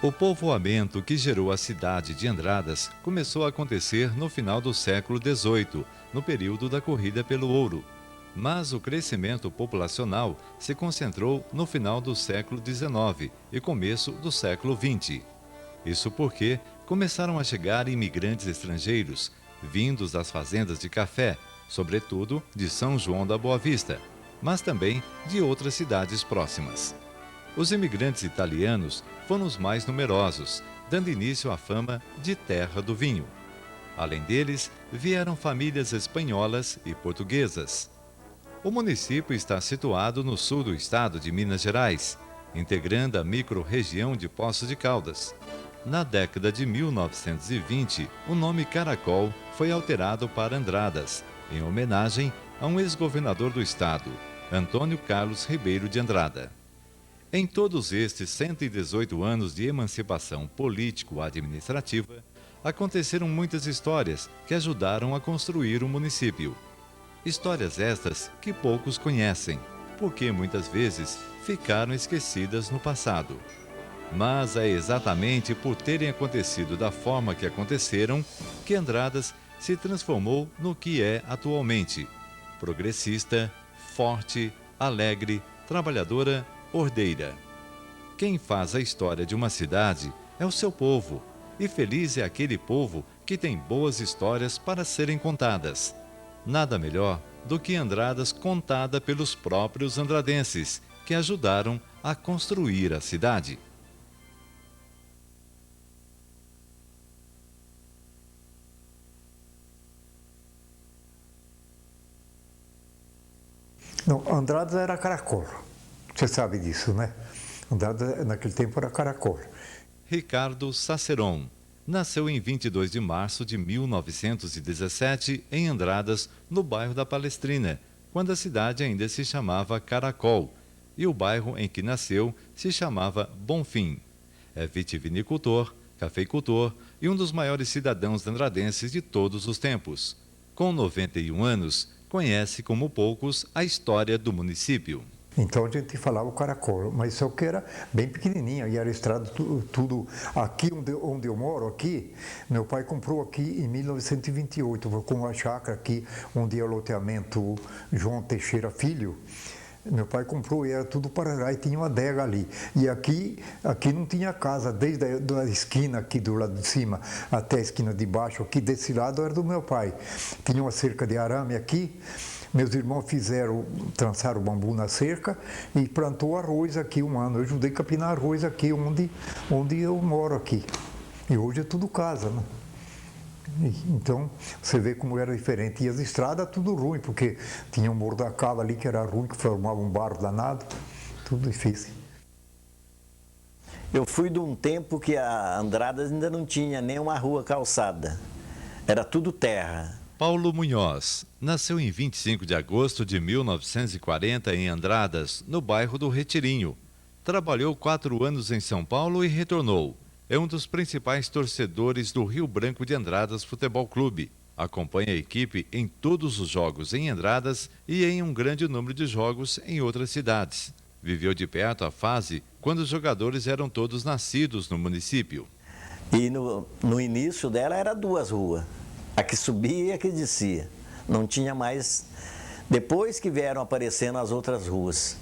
O povoamento que gerou a cidade de Andradas começou a acontecer no final do século XVIII, no período da corrida pelo ouro. Mas o crescimento populacional se concentrou no final do século XIX e começo do século XX. Isso porque começaram a chegar imigrantes estrangeiros, vindos das fazendas de café, sobretudo de São João da Boa Vista, mas também de outras cidades próximas. Os imigrantes italianos foram os mais numerosos, dando início à fama de terra do vinho. Além deles, vieram famílias espanholas e portuguesas. O município está situado no sul do estado de Minas Gerais, integrando a micro-região de Poços de Caldas. Na década de 1920, o nome Caracol foi alterado para Andradas, em homenagem a um ex-governador do estado, Antônio Carlos Ribeiro de Andrada. Em todos estes 118 anos de emancipação político-administrativa, aconteceram muitas histórias que ajudaram a construir o município. Histórias estas que poucos conhecem, porque muitas vezes ficaram esquecidas no passado. Mas é exatamente por terem acontecido da forma que aconteceram que Andradas se transformou no que é atualmente: progressista, forte, alegre, trabalhadora, ordeira. Quem faz a história de uma cidade é o seu povo, e feliz é aquele povo que tem boas histórias para serem contadas. Nada melhor do que Andradas contada pelos próprios andradenses, que ajudaram a construir a cidade. Não, Andradas era Caracol. Você sabe disso, né? Andradas naquele tempo era Caracol. Ricardo Saceron nasceu em 22 de março de 1917 em Andradas, no bairro da Palestrina, quando a cidade ainda se chamava Caracol, e o bairro em que nasceu se chamava Bonfim. É vitivinicultor, cafeicultor e um dos maiores cidadãos andradenses de todos os tempos. Com 91 anos, conhece como poucos a história do município. Então a gente falava o Caracol, mas só que era bem pequenininha e era estrada tudo. Aqui onde eu moro, aqui, meu pai comprou aqui em 1928, com uma chácara aqui, onde é o loteamento João Teixeira Filho. Meu pai comprou e era tudo Paraná e tinha uma adega ali. E aqui não tinha casa, desde a esquina aqui do lado de cima até a esquina de baixo, aqui desse lado era do meu pai. Tinha uma cerca de arame aqui. Meus irmãos trançaram o bambu na cerca e plantou arroz aqui um ano. Eu ajudei a capinar arroz aqui onde eu moro aqui. E hoje é tudo casa, né? Então, você vê como era diferente. E as estradas, tudo ruim, porque tinha um morro da cava ali que era ruim, que formava um barro danado. Tudo difícil. Eu fui de um tempo que a Andradas ainda não tinha nem uma rua calçada. Era tudo terra. Paulo Munhoz nasceu em 25 de agosto de 1940 em Andradas, no bairro do Retirinho. Trabalhou 4 anos em São Paulo e retornou. É um dos principais torcedores do Rio Branco de Andradas Futebol Clube. Acompanha a equipe em todos os jogos em Andradas e em um grande número de jogos em outras cidades. Viveu de perto a fase quando os jogadores eram todos nascidos no município. E no início dela era 2 ruas. A que subia e a que descia. Não tinha mais. Depois que vieram aparecendo as outras ruas.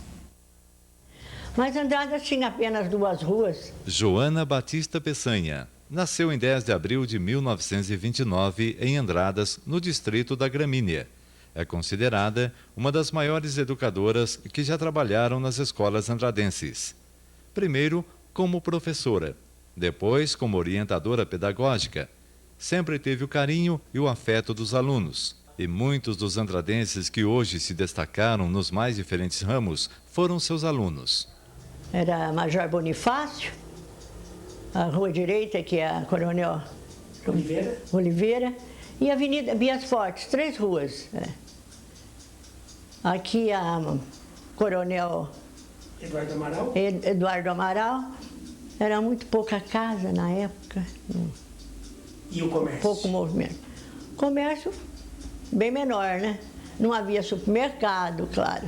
Mas Andradas tinha apenas 2 ruas. Joana Batista Peçanha nasceu em 10 de abril de 1929 em Andradas, no distrito da Gramínea. É considerada uma das maiores educadoras que já trabalharam nas escolas andradenses. Primeiro como professora, depois como orientadora pedagógica. Sempre teve o carinho e o afeto dos alunos. E muitos dos andradenses que hoje se destacaram nos mais diferentes ramos foram seus alunos. Era Major Bonifácio, a rua direita, que é a Coronel Oliveira, e a Avenida Bias Fortes, 3 ruas. Aqui a Coronel Eduardo Amaral. Era muito pouca casa na época. E o comércio? Pouco movimento. Comércio bem menor, né? Não havia supermercado, claro.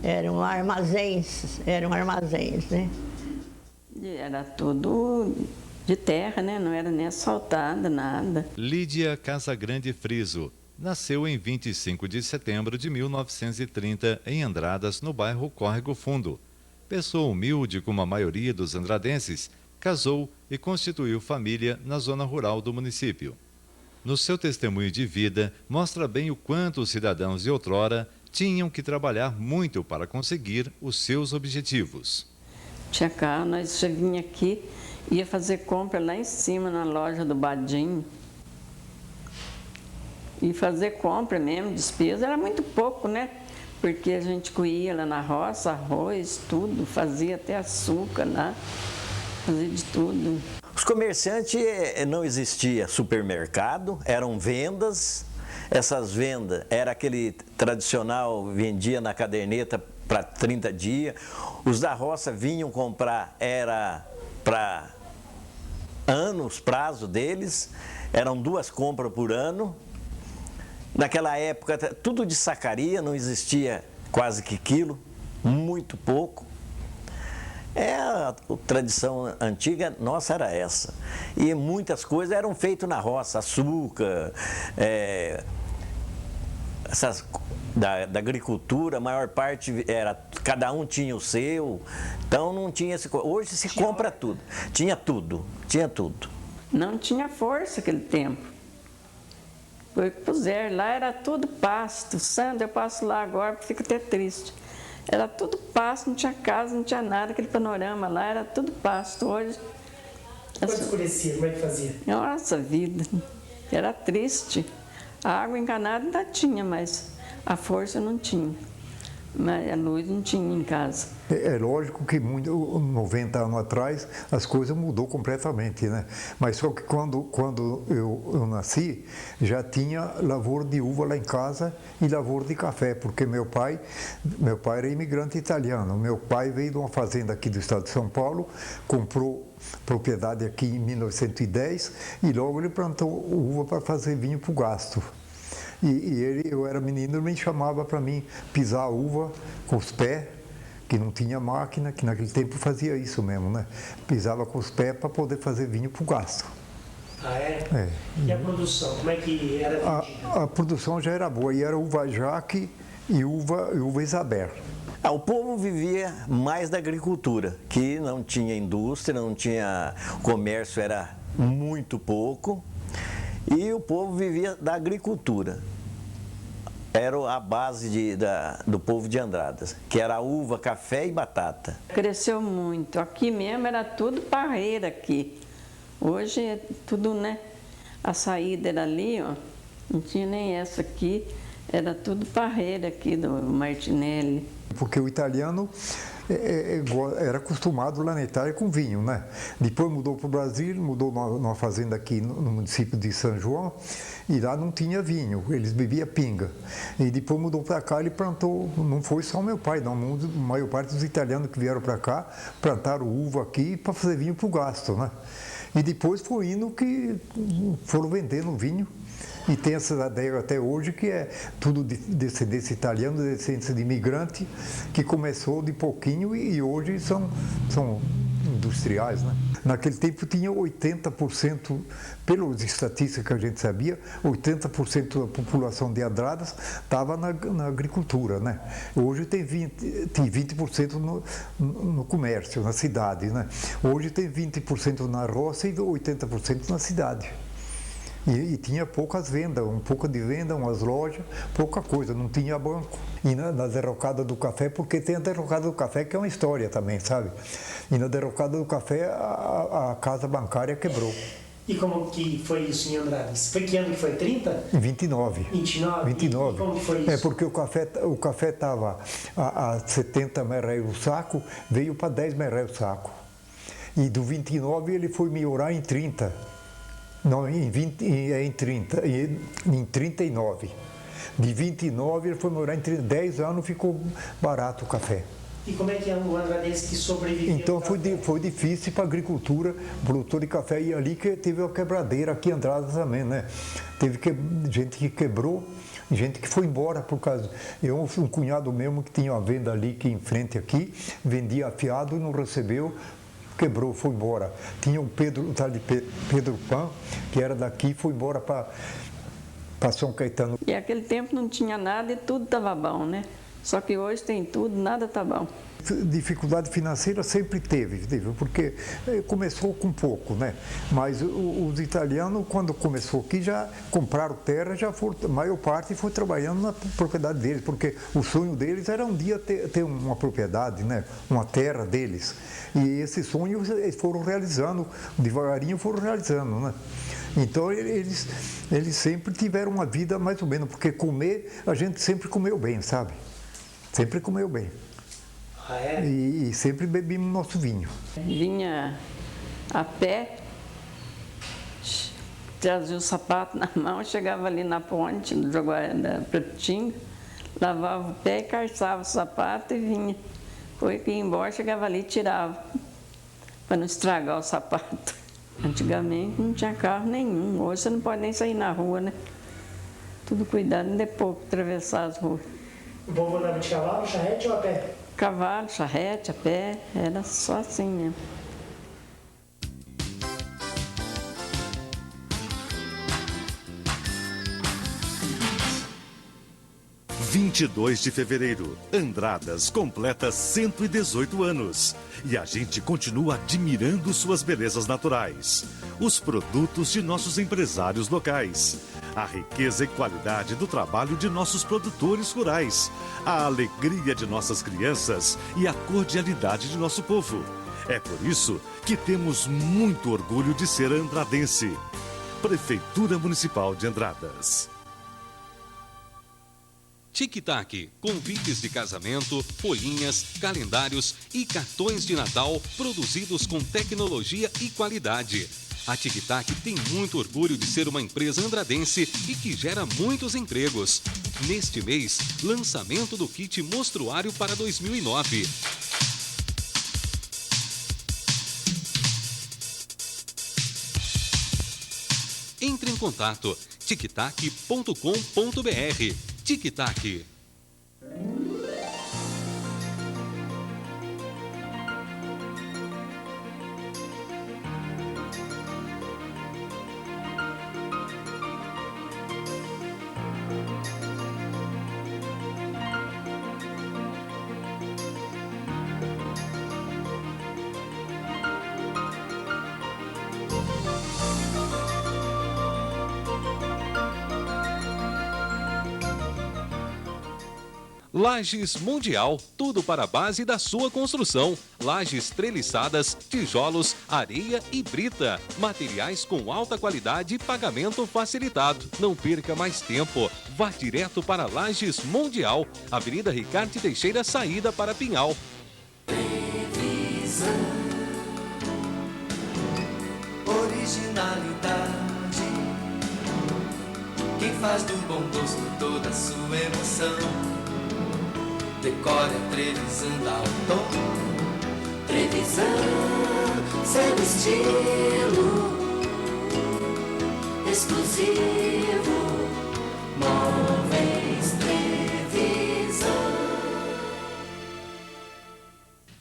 Eram armazéns, né? Era tudo de terra, né? Não era nem asfaltada, nada. Lídia Casagrande Friso nasceu em 25 de setembro de 1930 em Andradas, no bairro Córrego Fundo. Pessoa humilde como a maioria dos andradenses, casou e constituiu família na zona rural do município. No seu testemunho de vida, mostra bem o quanto os cidadãos de outrora tinham que trabalhar muito para conseguir os seus objetivos. Tinha carro, nós já vinha aqui, ia fazer compra lá em cima na loja do Badinho. E fazer compra mesmo, despesa, era muito pouco, né? Porque a gente coía lá na roça, arroz, tudo, fazia até açúcar lá, fazia de tudo. Os comerciantes, não existia supermercado, eram vendas. Essas vendas era aquele tradicional, vendia na caderneta para 30 dias. Os da roça vinham comprar, era para anos, prazo deles. Eram 2 compras por ano. Naquela época, tudo de sacaria, não existia quase que quilo, muito pouco. A tradição antiga nossa era essa. E muitas coisas eram feitas na roça, açúcar, essas da agricultura, a maior parte era, cada um tinha o seu, então não tinha esse. Hoje se compra tudo. Tinha tudo, tinha tudo. Não tinha força aquele tempo. Foi que puseram lá, era tudo pasto. Sandra, eu passo lá agora, fico até triste. Era tudo pasto, não tinha casa, não tinha nada, aquele panorama lá, era tudo pasto. Hoje. Quando escurecia, como é que fazia? Nossa vida, era triste. A água encanada ainda tinha, mas a força não tinha. Mas a luz não tinha em casa. É lógico que 90 anos atrás as coisas mudou completamente, né? Mas só que quando eu nasci, já tinha lavoura de uva lá em casa e lavoura de café, porque meu pai era imigrante italiano. Meu pai veio de uma fazenda aqui do estado de São Paulo, comprou propriedade aqui em 1910 e logo ele plantou uva para fazer vinho para o gasto. Eu era menino, ele me chamava para mim pisar a uva com os pés, que não tinha máquina, que naquele tempo fazia isso mesmo, né? Pisava com os pés para poder fazer vinho para o gasto. Ah, é? E a produção, como é que era vendida? A produção já era boa, e era uva Jaque e uva Isabel. O povo vivia mais da agricultura, que não tinha indústria, não tinha comércio, era muito pouco. E o povo vivia da agricultura. Era a base do povo de Andradas, que era uva, café e batata. Cresceu muito. Aqui mesmo era tudo parreira aqui. Hoje é tudo, né? A saída era ali, ó. Não tinha nem essa aqui. Era tudo parreira aqui do Martinelli. Porque o italiano era acostumado lá na Itália com vinho, né? Depois mudou para o Brasil, mudou numa fazenda aqui no município de São João, e lá não tinha vinho, eles bebiam pinga. E depois mudou para cá, ele plantou, não foi só meu pai, não, a maior parte dos italianos que vieram para cá plantaram uva aqui para fazer vinho para o gasto, né? E depois foi indo que foram vendendo vinho. E tem essa ideia até hoje que é tudo de descendência italiana, descendência de imigrante, que começou de pouquinho e hoje são industriais, né? Naquele tempo tinha 80%, pelas estatísticas que a gente sabia, 80% da população de Andradas estava na agricultura, né? Hoje tem 20% no comércio, na cidade, né? Hoje tem 20% na roça e 80% na cidade. E tinha poucas vendas, um pouco de venda, umas lojas, pouca coisa, não tinha banco. E na derrocada do café, porque tem a derrocada do café que é uma história também, sabe? E na derrocada do café a casa bancária quebrou. E como que foi isso em Andradas? Foi que ano que foi? 30? Em 29. 29? 29. E como que foi isso? Porque o café estava a 70 merréis o saco, veio para 10 merréis o saco. E do 29 ele foi melhorar em 30. Não, em 39. De 29 ele foi morar em 30, 10 anos ficou barato o café. E como é que é o andradense que sobreviveu? Então foi difícil para a agricultura, produtor de café, e ali que teve a quebradeira, aqui em Andradas também, né? Teve gente que quebrou, gente que foi embora por causa. Um cunhado mesmo que tinha uma venda ali que em frente aqui, vendia afiado e não recebeu. quebrou, foi embora. Tinha o tal de Pedro Pan, que era daqui, foi embora para São Caetano. E aquele tempo não tinha nada e tudo estava bom, né? Só que hoje tem tudo, nada está bom. Dificuldade financeira sempre teve, porque começou com pouco, né? Mas os italianos, quando começou aqui, já compraram terra, a maior parte foi trabalhando na propriedade deles, porque o sonho deles era um dia ter uma propriedade, né? Uma terra deles. E esse sonho eles foram realizando, devagarinho foram realizando, né? Então eles sempre tiveram uma vida mais ou menos, porque comer, a gente sempre comeu bem, sabe? Sempre comeu bem. Ah, é? E sempre bebíamos nosso vinho. Vinha a pé, trazia o sapato na mão, chegava ali na ponte, no da Pretinho, lavava o pé e calçava o sapato e vinha. Foi que ia embora, chegava ali e tirava, para não estragar o sapato. Antigamente não tinha carro nenhum, hoje você não pode nem sair na rua, né? Tudo cuidado, depois atravessar as ruas. O povo andava de cavalo, charrete ou a pé? Cavalo, charrete, a pé, era só assim mesmo. – 22 de fevereiro, Andradas completa 118 anos. E a gente continua admirando suas belezas naturais. Os produtos de nossos empresários locais. A riqueza e qualidade do trabalho de nossos produtores rurais. A alegria de nossas crianças e a cordialidade de nosso povo. É por isso que temos muito orgulho de ser andradense. Prefeitura Municipal de Andradas. Tic-tac, convites de casamento, folhinhas, calendários e cartões de Natal produzidos com tecnologia e qualidade. A Tic-tac tem muito orgulho de ser uma empresa andradense e que gera muitos empregos. Neste mês, lançamento do kit mostruário para 2009. Entre em contato tictac.com.br. Tic-tac. Lajes Mundial, tudo para a base da sua construção. Lajes treliçadas, tijolos, areia e brita. Materiais com alta qualidade e pagamento facilitado. Não perca mais tempo. Vá direto para Lajes Mundial, Avenida Ricardo Teixeira, saída para Pinhal. Televisão, originalidade. Quem faz do bom gosto toda a sua emoção. Decore a Trevisan, dá o tom. Trevisan, seu estilo exclusivo. Móveis Trevisan.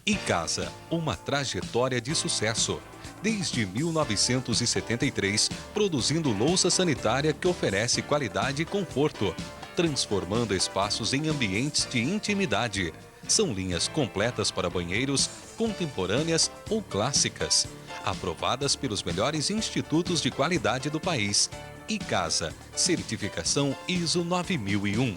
Icasa, uma trajetória de sucesso. Desde 1973, produzindo louça sanitária que oferece qualidade e conforto, transformando espaços em ambientes de intimidade. São linhas completas para banheiros, contemporâneas ou clássicas, aprovadas pelos melhores institutos de qualidade do país. Icasa, certificação ISO 9001.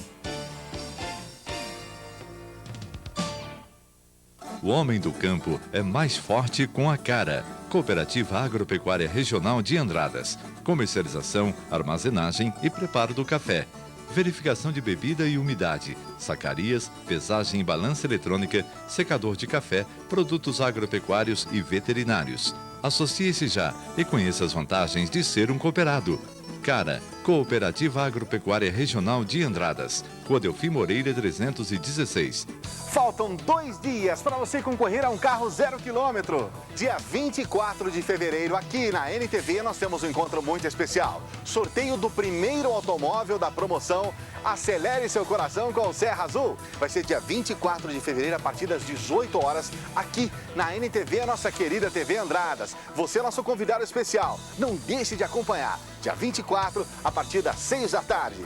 O homem do campo é mais forte com a cara. Cooperativa Agropecuária Regional de Andradas. Comercialização, armazenagem e preparo do café. Verificação de bebida e umidade, sacarias, pesagem e balança eletrônica, secador de café, produtos agropecuários e veterinários. Associe-se já e conheça as vantagens de ser um cooperado. Cara, Cooperativa Agropecuária Regional de Andradas, Rua Delfim Moreira 316. Faltam 2 dias para você concorrer a um carro 0 km. Dia 24 de fevereiro, aqui na NTV, nós temos um encontro muito especial. Sorteio do primeiro automóvel da promoção Acelere Seu Coração com o Serra Azul. Vai ser dia 24 de fevereiro, a partir das 18 horas, aqui na NTV, a nossa querida TV Andradas. Você é nosso convidado especial. Não deixe de acompanhar. Dia 24, a partir das 6 da tarde.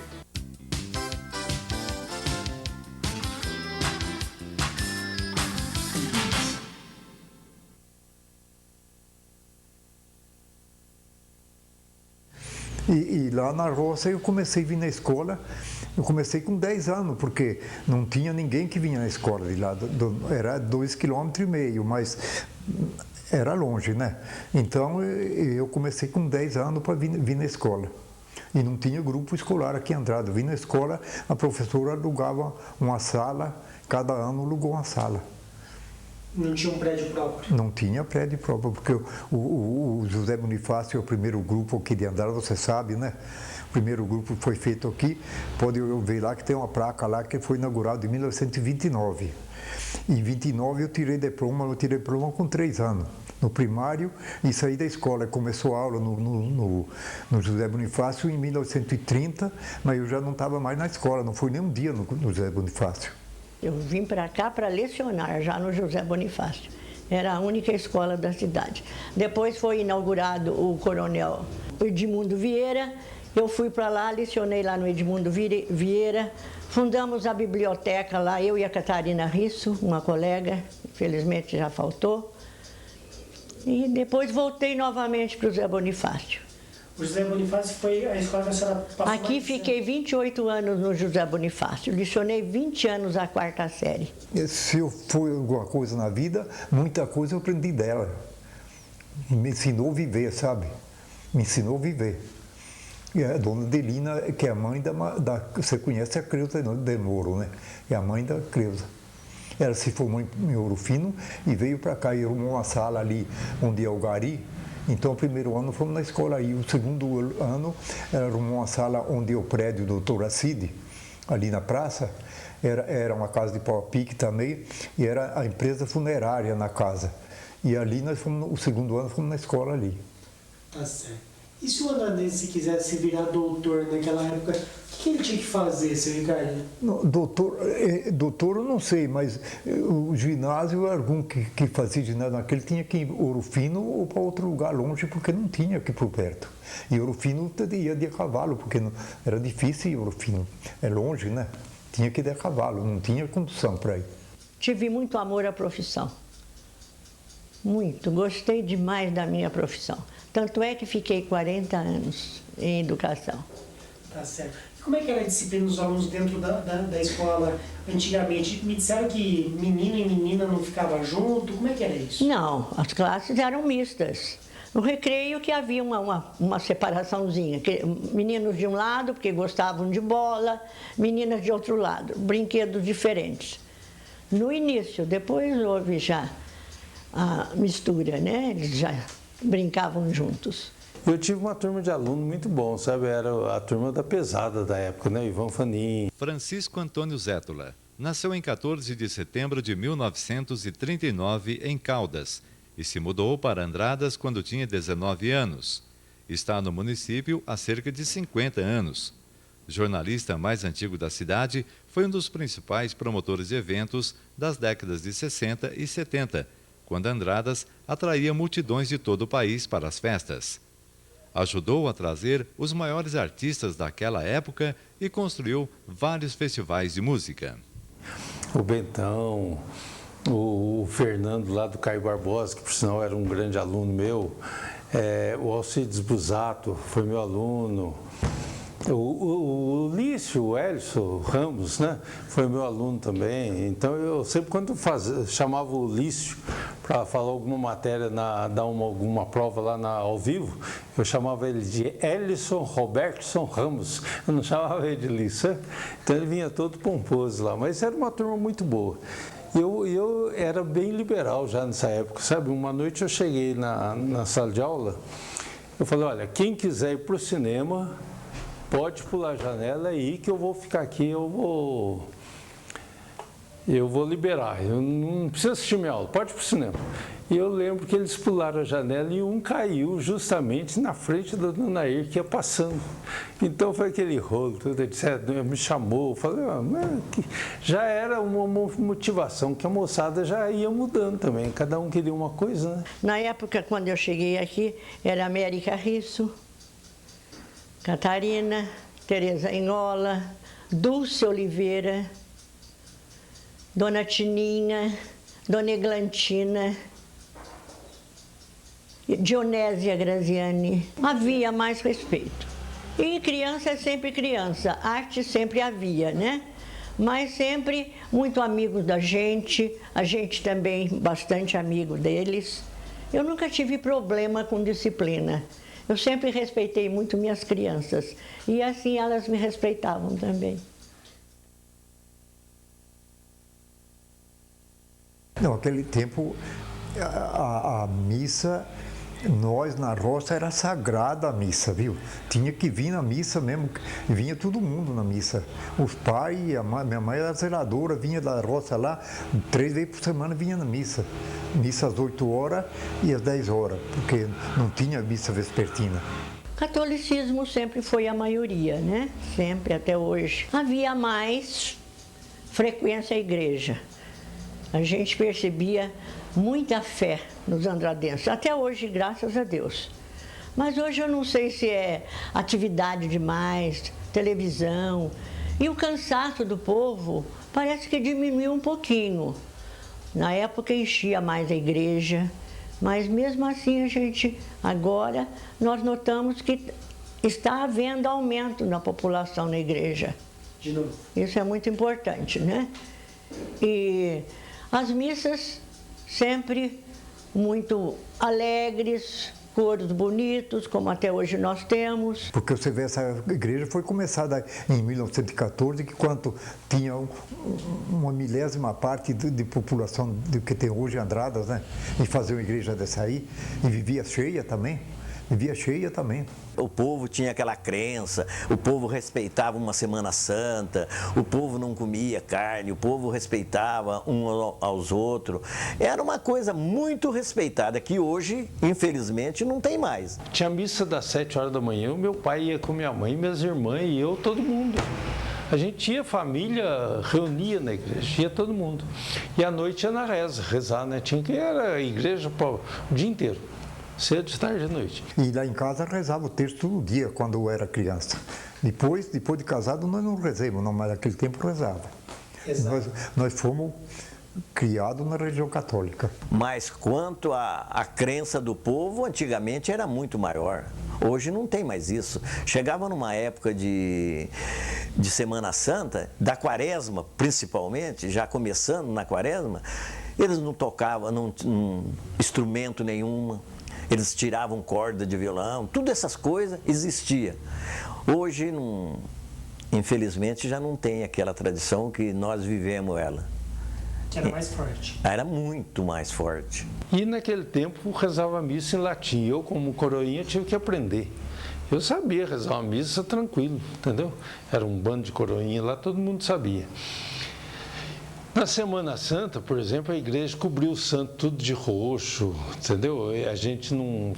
E lá na roça eu comecei a vir na escola, eu comecei com 10 anos, porque não tinha ninguém que vinha na escola de lá, era 2,5 km, mas era longe, né? Então eu comecei com 10 anos para vir na escola. E não tinha grupo escolar aqui em Andradas. Eu vim na escola, a professora alugava uma sala, cada ano alugou uma sala. Não tinha um prédio próprio? Não tinha prédio próprio, porque o José Bonifácio é o primeiro grupo aqui de Andradas, você sabe, né? O primeiro grupo foi feito aqui, pode eu ver lá que tem uma placa lá que foi inaugurado em 1929. Em 29 eu tirei diploma com 3 anos, no primário, e saí da escola. Começou a aula no José Bonifácio em 1930, mas eu já não estava mais na escola, não fui nem um dia no José Bonifácio. Eu vim para cá para lecionar, já no José Bonifácio. Era a única escola da cidade. Depois foi inaugurado o Coronel Edmundo Vieira. Eu fui para lá, lecionei lá no Edmundo Vieira. Fundamos a biblioteca lá, eu e a Catarina Risso, uma colega, infelizmente já faltou. E depois voltei novamente para o José Bonifácio. O José Bonifácio foi a escola que a senhora passou? Aqui fiquei 28 anos no José Bonifácio. Lecionei 20 anos a 4ª série. Se eu for alguma coisa na vida, muita coisa eu aprendi dela. Me ensinou a viver, sabe? Me ensinou a viver. E a dona Delina, que é a mãe você conhece a Creuza de Moro, né? É a mãe da Creuza. Ela se formou em Ouro Fino e veio para cá e arrumou uma sala ali onde é o Gari. Então, o primeiro ano fomos na escola aí. O segundo ano, ela arrumou uma sala onde é o prédio do Dr. Acide, ali na praça. Era uma casa de pau a pique também, e era a empresa funerária na casa. E ali nós fomos, o segundo ano, fomos na escola ali. Tá certo. E se o andradense quisesse virar doutor naquela época, o que ele tinha que fazer, seu Ricardo? Não, doutor eu não sei, mas o ginásio, algum que fazia ginásio naquele tinha que ir Ouro Fino ou para outro lugar longe, porque não tinha aqui por perto. E Ouro Fino ia de cavalo, porque era difícil ir Ouro Fino. É longe, né? Tinha que ir de cavalo, não tinha condução para ir. Tive muito amor à profissão. Muito. Gostei demais da minha profissão. Tanto é que fiquei 40 anos em educação. Tá certo. E como é que era a disciplina dos alunos dentro da escola antigamente? Me disseram que menino e menina não ficavam junto. Como é que era isso? Não, as classes eram mistas. No recreio que havia uma separaçãozinha. Meninos de um lado, porque gostavam de bola, meninas de outro lado. Brinquedos diferentes. No início, depois houve já a mistura, né? Eles já brincavam juntos. Eu tive uma turma de alunos muito bom, sabe? Era a turma da pesada da época, né? Ivan Fanin. Francisco Antônio Zétula nasceu em 14 de setembro de 1939 em Caldas e se mudou para Andradas quando tinha 19 anos. Está no município há cerca de 50 anos. Jornalista mais antigo da cidade, foi um dos principais promotores de eventos das décadas de 60 e 70, quando Andradas atraía multidões de todo o país para as festas. Ajudou a trazer os maiores artistas daquela época e construiu vários festivais de música. O Bentão, o Fernando lá do Caio Barbosa, que por sinal era um grande aluno meu, o Alcides Busato foi meu aluno, o Lício, o Elson Ramos, né, foi meu aluno também. Então eu sempre quando chamava o Lício para falar alguma matéria, dar alguma prova lá ao vivo, eu chamava ele de Ellison Robertson Ramos, eu não chamava ele de Lício, então ele vinha todo pomposo lá, mas era uma turma muito boa. Eu era bem liberal já nessa época, sabe? Uma noite eu cheguei na sala de aula, eu falei, olha, quem quiser ir para o cinema, pode pular a janela aí que eu vou ficar aqui, eu vou liberar, eu não preciso assistir minha aula, pode ir para o cinema. E eu lembro que eles pularam a janela e um caiu justamente na frente da dona Nair, que ia passando. Então foi aquele rolo, tudo, etc. Me chamou, falei, já era uma motivação, que a moçada já ia mudando também, cada um queria uma coisa, né? Na época, quando eu cheguei aqui, era América Risso, Catarina, Tereza Engola, Dulce Oliveira, Dona Tininha, Dona Eglantina, Dionésia Graziani. Havia mais respeito. E criança é sempre criança, arte sempre havia, né? Mas sempre muito amigos da gente, a gente também bastante amigo deles. Eu nunca tive problema com disciplina. Eu sempre respeitei muito minhas crianças e assim elas me respeitavam também. Não, naquele tempo a missa, nós na roça era sagrada a missa, viu? Tinha que vir na missa mesmo, vinha todo mundo na missa. Os pais, minha mãe era zeladora, vinha da roça lá, 3 vezes por semana vinha na missa. Missa às 8 horas e às 10 horas, porque não tinha missa vespertina. Catolicismo sempre foi a maioria, né? Sempre, até hoje. Havia mais frequência à igreja. A gente percebia muita fé nos andradenses, até hoje, graças a Deus. Mas hoje eu não sei se é atividade demais, televisão, e o cansaço do povo parece que diminuiu um pouquinho. Na época enchia mais a igreja, mas mesmo assim agora nós notamos que está havendo aumento na população na igreja. De novo. Isso é muito importante, né? E as missas sempre muito alegres, coros bonitos, como até hoje nós temos. Porque você vê, essa igreja foi começada em 1914, que quando tinha uma milésima parte de população do que tem hoje Andradas, né? E fazer uma igreja dessa aí, e vivia cheia também. O povo tinha aquela crença, o povo respeitava uma Semana Santa, o povo não comia carne, o povo respeitava um aos outros. Era uma coisa muito respeitada, que hoje, infelizmente, não tem mais. Tinha missa das 7 horas da manhã, o meu pai ia com minha mãe, minhas irmãs e eu, todo mundo. A gente ia, família, reunia na igreja, ia todo mundo. E à noite ia na rezar, né? Tinha que ir à igreja o dia inteiro. Cedo, de tarde, de noite. E lá em casa rezava o texto todo dia, quando eu era criança. Depois de casado, nós não rezamos, não, mas naquele tempo rezava. Nós fomos criados na religião católica. Mas quanto à crença do povo, antigamente era muito maior. Hoje não tem mais isso. Chegava numa época de Semana Santa, da Quaresma principalmente, já começando na Quaresma, eles não tocavam instrumento nenhum. Eles tiravam corda de violão, tudo essas coisas existia. Hoje, infelizmente, já não tem aquela tradição que nós vivemos ela. Que era mais forte. Era muito mais forte. E naquele tempo rezava a missa em latim. Eu, como coroinha, tive que aprender. Eu sabia rezar uma missa tranquilo, entendeu? Era um bando de coroinha lá, todo mundo sabia. Na Semana Santa, por exemplo, a igreja cobriu o santo tudo de roxo, entendeu? E a gente não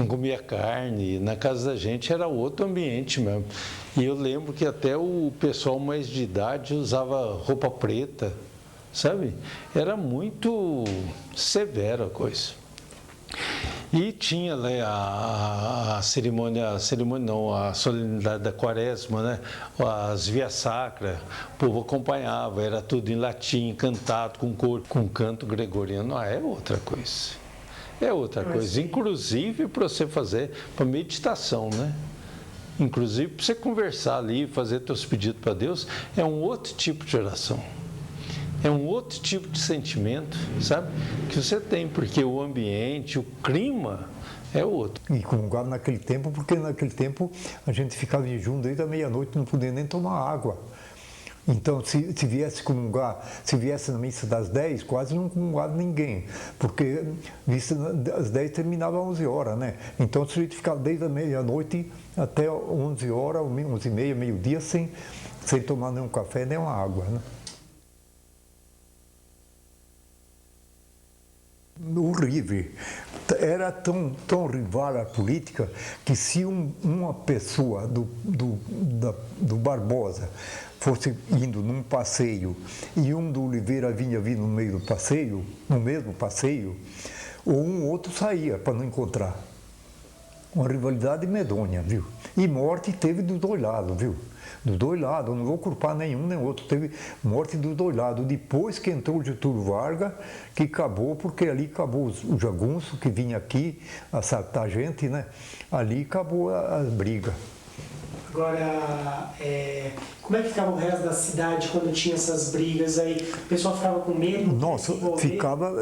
comia carne, na casa da gente era outro ambiente mesmo. E eu lembro que até o pessoal mais de idade usava roupa preta, sabe? Era muito severa a coisa. E tinha a solenidade da Quaresma, né? As vias sacras, o povo acompanhava, era tudo em latim, cantado, com coro, com canto gregoriano. É outra coisa. É outra coisa. Inclusive para você fazer para meditação, né? Inclusive para você conversar ali, fazer seus pedidos para Deus, é um outro tipo de oração. É um outro tipo de sentimento, sabe? Que você tem, porque o ambiente, o clima é outro. E comungava naquele tempo, porque naquele tempo a gente ficava em jejum desde a meia-noite, não podia nem tomar água. Então, se viesse comungar, se viesse na missa das 10, quase não comungava ninguém, porque missa das 10 terminava às 11 horas, né? Então, o sujeito ficava desde a meia-noite até 11 horas, 11 e meia, meio-dia, sem tomar nenhum café, nem uma água, né? Horrível. Era tão rival a política que se uma pessoa do Barbosa fosse indo num passeio e um do Oliveira vinha vir no meio do passeio, no mesmo passeio, ou um outro saía para não encontrar. Uma rivalidade medonha, viu? E morte teve dos dois lados, viu? Dos dois lados, eu não vou culpar nenhum nem outro, teve morte dos dois lados. Depois que entrou o Getúlio Vargas, que acabou, porque ali acabou o jagunço que vinha aqui assaltar a gente, né? Ali acabou as brigas. Agora, como é que ficava o resto da cidade quando tinha essas brigas aí? O pessoal ficava com medo? Nossa, ficava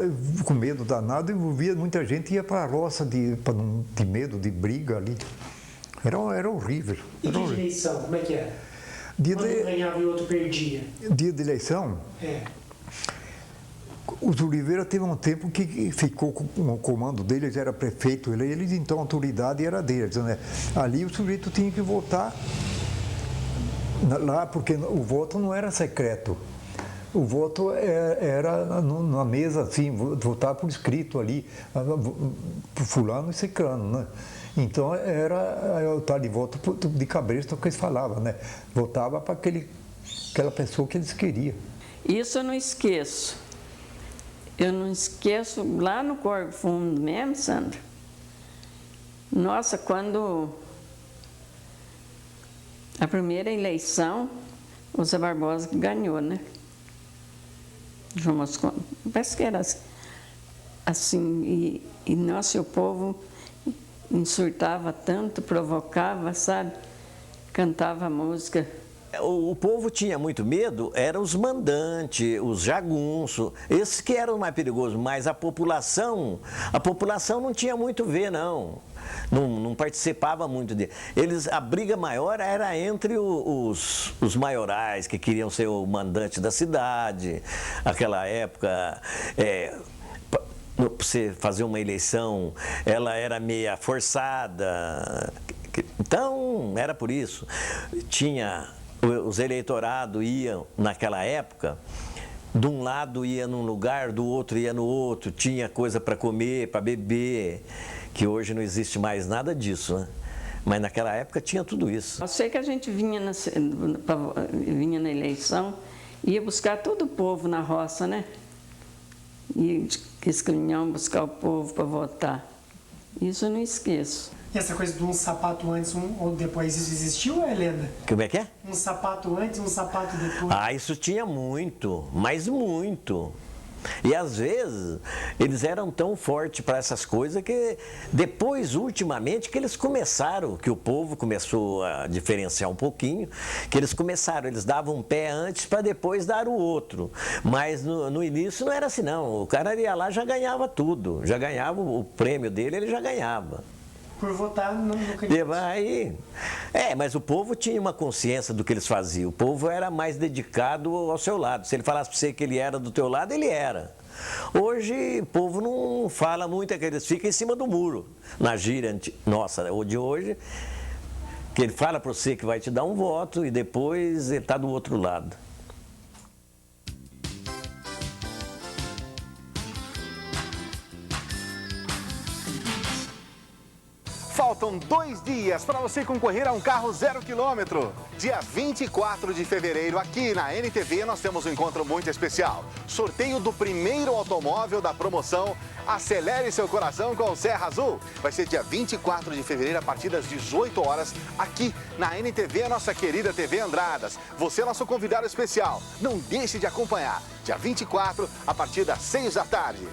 com medo danado e via muita gente ia para a roça de medo, de briga ali. Era horrível. E dia de eleição, como é que era? Quando ganhava e o outro perdia? Dia de eleição? Os Oliveira teve um tempo que ficou com o comando deles, era prefeito, eles então a autoridade era deles, né? Ali o sujeito tinha que votar lá, porque o voto não era secreto. O voto era na mesa, assim, votar por escrito ali, por fulano e ciclano, né? Então era o tal de voto de cabresto que eles falavam, né? Votava para aquela pessoa que eles queriam. Isso eu não esqueço. Eu não esqueço lá no Corvo Fundo mesmo, Sandra. Nossa, quando a primeira eleição, o Zé Barbosa ganhou, né? João Moscone, parece que era assim, e nossa, o povo insultava tanto, provocava, sabe? Cantava música. O povo tinha muito medo, eram os mandantes, os jagunços, esses que eram mais perigosos, mas a população não tinha muito a ver, não. Não participava muito dele. A briga maior era entre os maiorais, que queriam ser o mandante da cidade. Aquela época, para você fazer uma eleição, ela era meia forçada. Então, era por isso. Os eleitorados iam, naquela época, de um lado ia num lugar, do outro ia no outro, tinha coisa para comer, para beber, que hoje não existe mais nada disso, né? Mas naquela época tinha tudo isso. Eu sei que a gente vinha na eleição, ia buscar todo o povo na roça, né? Ia de escaminhão buscar o povo para votar. Isso eu não esqueço. E essa coisa de um sapato antes ou depois, isso existiu ou é lenda? Como é que é? Um sapato antes, um sapato depois. Ah, isso tinha muito, mas muito. E às vezes eles eram tão fortes para essas coisas que depois, ultimamente, que eles começaram, que o povo começou a diferenciar um pouquinho, que eles davam um pé antes para depois dar o outro. Mas no início não era assim não, o cara ia lá já ganhava tudo, já ganhava o prêmio dele, ele já ganhava. Por votar no candidato. Mas o povo tinha uma consciência do que eles faziam. O povo era mais dedicado ao seu lado. Se ele falasse para você que ele era do teu lado, ele era. Hoje o povo não fala muito, é que eles ficam em cima do muro. Na gíria nossa de hoje, que ele fala para você que vai te dar um voto e depois ele está do outro lado. Faltam 2 dias para você concorrer a um carro 0 km. Dia 24 de fevereiro, aqui na NTV, nós temos um encontro muito especial. Sorteio do primeiro automóvel da promoção Acelere Seu Coração com o Serra Azul. Vai ser dia 24 de fevereiro, a partir das 18 horas, aqui na NTV, a nossa querida TV Andradas. Você é nosso convidado especial. Não deixe de acompanhar. Dia 24, a partir das 6 da tarde.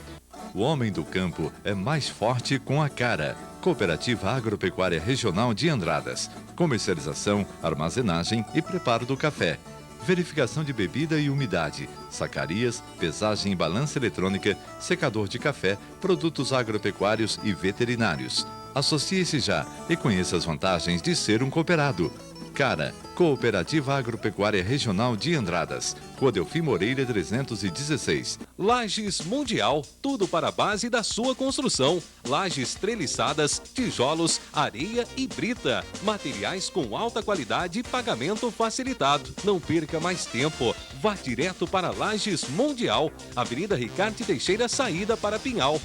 O homem do campo é mais forte com a cara. Cooperativa Agropecuária Regional de Andradas. Comercialização, armazenagem e preparo do café. Verificação de bebida e umidade. Sacarias, pesagem e balança eletrônica, secador de café, produtos agropecuários e veterinários. Associe-se já e conheça as vantagens de ser um cooperado. CARA, Cooperativa Agropecuária Regional de Andradas, Rua Delfim Moreira 316. Lajes Mundial, tudo para a base da sua construção. Lajes treliçadas, tijolos, areia e brita. Materiais com alta qualidade e pagamento facilitado. Não perca mais tempo. Vá direto para Lajes Mundial, Avenida Ricardo Teixeira, saída para Pinhal.